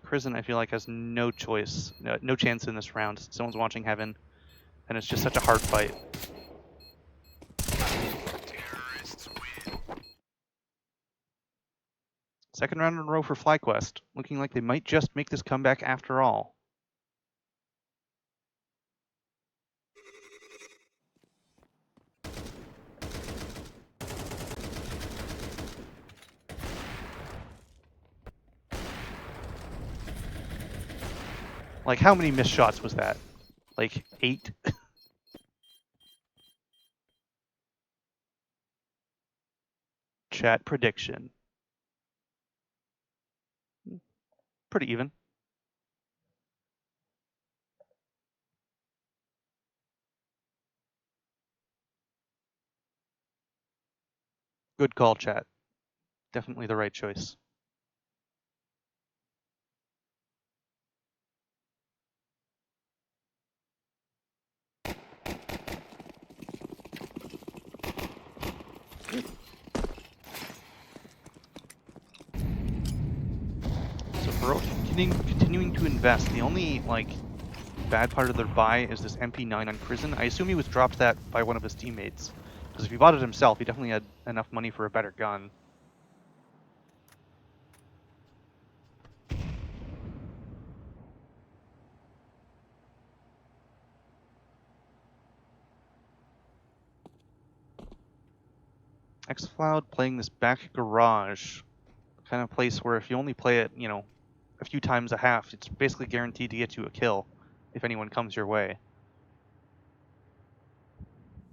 Crizzen, I feel like, has no choice, no chance in this round. Someone's watching Heaven, and it's just such a hard fight. Second round in a row for FlyQuest, looking like they might just make this comeback after all. How many missed shots was that? 8? Chat prediction. Pretty even. Good call, chat. Definitely the right choice. Heroic continuing to invest. The only, like, bad part of their buy is this MP9 on Crizin. I assume he was dropped that by one of his teammates. Because if he bought it himself, he definitely had enough money for a better gun. xCloud playing this back garage. Kind of place where if you only play it, you know, a few times a half, it's basically guaranteed to get you a kill if anyone comes your way.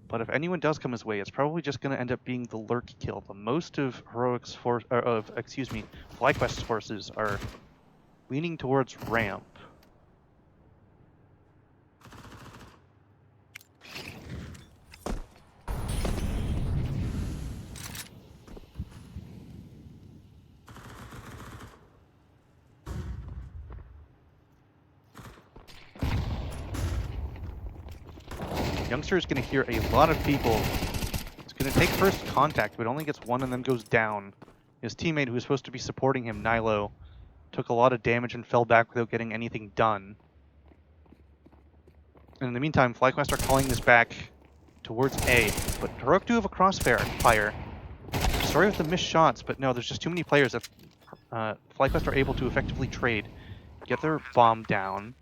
But if anyone does come his way, it's probably just going to end up being the lurk kill. The most of FlyQuest's forces are leaning towards ramp. Youngster is going to hear a lot of people. It's going to take first contact, but only gets one and then goes down. His teammate, who was supposed to be supporting him, Nilo, took a lot of damage and fell back without getting anything done. And in the meantime, FlyQuest are calling this back towards A, but Heroic do have a crossfire. Sorry with the missed shots, but no, there's just too many players that FlyQuest are able to effectively trade, get their bomb down,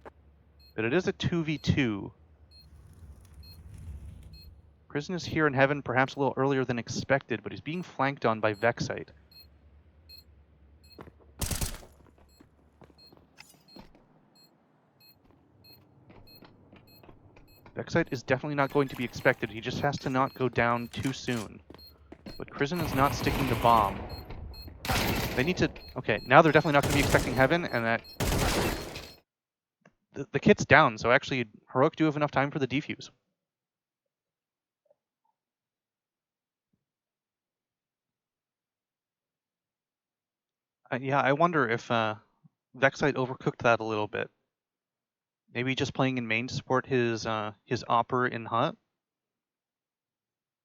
but it is a 2v2. Crizin is here in heaven, perhaps a little earlier than expected, but he's being flanked on by Vexite. Vexite is definitely not going to be expected, he just has to not go down too soon. But Crizin is not sticking the bomb. They need to... Okay, now they're definitely not going to be expecting heaven, and that... The kit's down, so actually Heroic do have enough time for the defuse. Yeah, I wonder if Vexite overcooked that a little bit. Maybe just playing in main to support his Opper in Hut.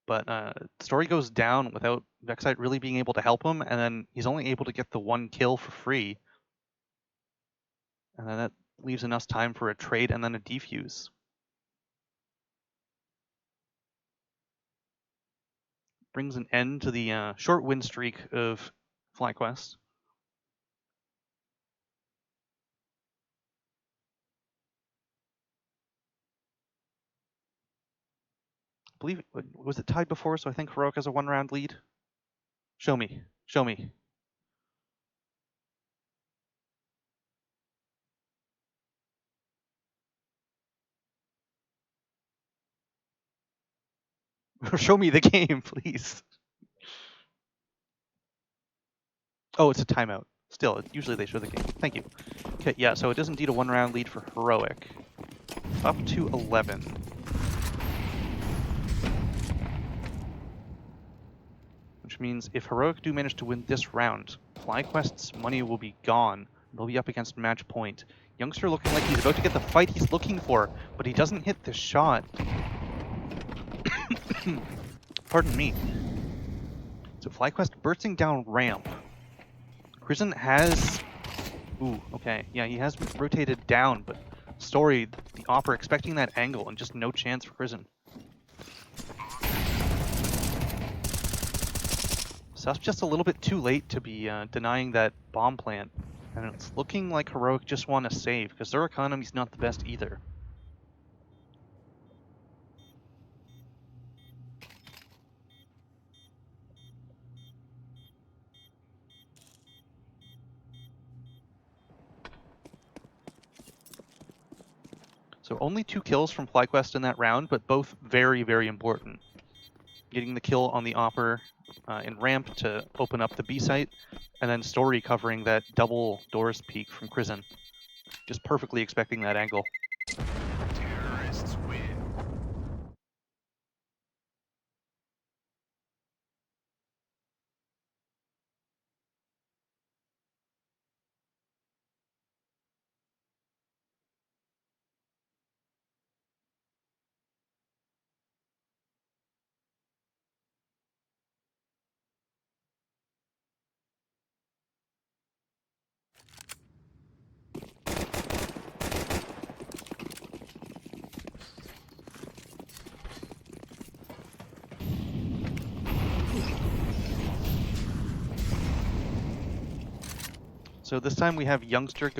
But Story goes down without Vexite really being able to help him, and then he's only able to get the one kill for free. And then that leaves enough time for a trade and then a defuse. Brings an end to the short win streak of FlyQuest. I believe, was it tied before, so I think Heroic has a one-round lead? Show me. Show me. Show me the game, please. Oh, it's a timeout. Still, usually they show the game. Thank you. Okay, yeah, so it is indeed a one-round lead for Heroic. Up to 11. Which means if Heroic do manage to win this round, FlyQuest's money will be gone. They'll be up against match point. Youngster looking like he's about to get the fight he's looking for, but he doesn't hit the shot. Pardon me. So FlyQuest bursting down ramp. Crizin has... Ooh, okay. Yeah, he has rotated down, but Story, the Opera, expecting that angle and just no chance for Crizin. So that's just a little bit too late to be denying that bomb plant. And it's looking like Heroic just want to save, because their economy's not the best either. So only 2 kills from FlyQuest in that round, but both very, very important. Getting the kill on the Opper in ramp to open up the B site, and then Story covering that double doors peek from Crizin. Just perfectly expecting that angle. Terrorists win. So this time we have Youngster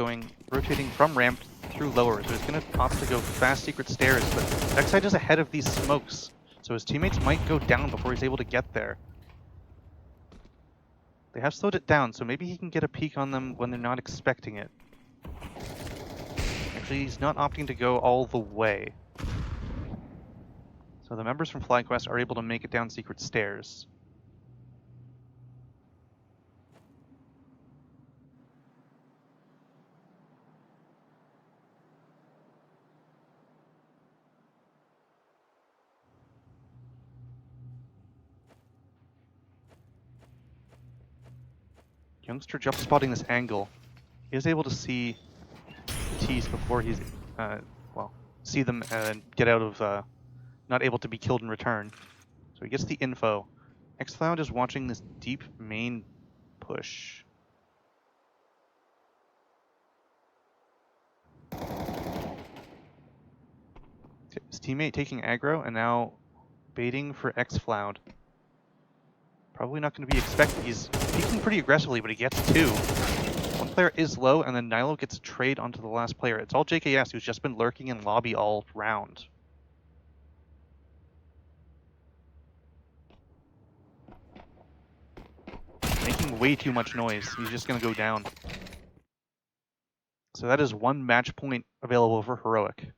rotating from ramp through lower. So he's going to opt to go fast secret stairs, but Xside is ahead of these smokes. So his teammates might go down before he's able to get there. They have slowed it down, so maybe he can get a peek on them when they're not expecting it. Actually, he's not opting to go all the way. So the members from FlyQuest are able to make it down secret stairs. Youngster jump spotting this angle. He is able to see the T's before he's, see them and get out of, not able to be killed in return. So he gets the info. xCloud is watching this deep main push. His teammate taking aggro and now baiting for xCloud. Probably not going to be expected. He's peeking pretty aggressively, but he gets two. One player is low, and then Nilo gets a trade onto the last player. It's all JKS, who's just been lurking in lobby all round. Making way too much noise. He's just going to go down. So that is one match point available for Heroic.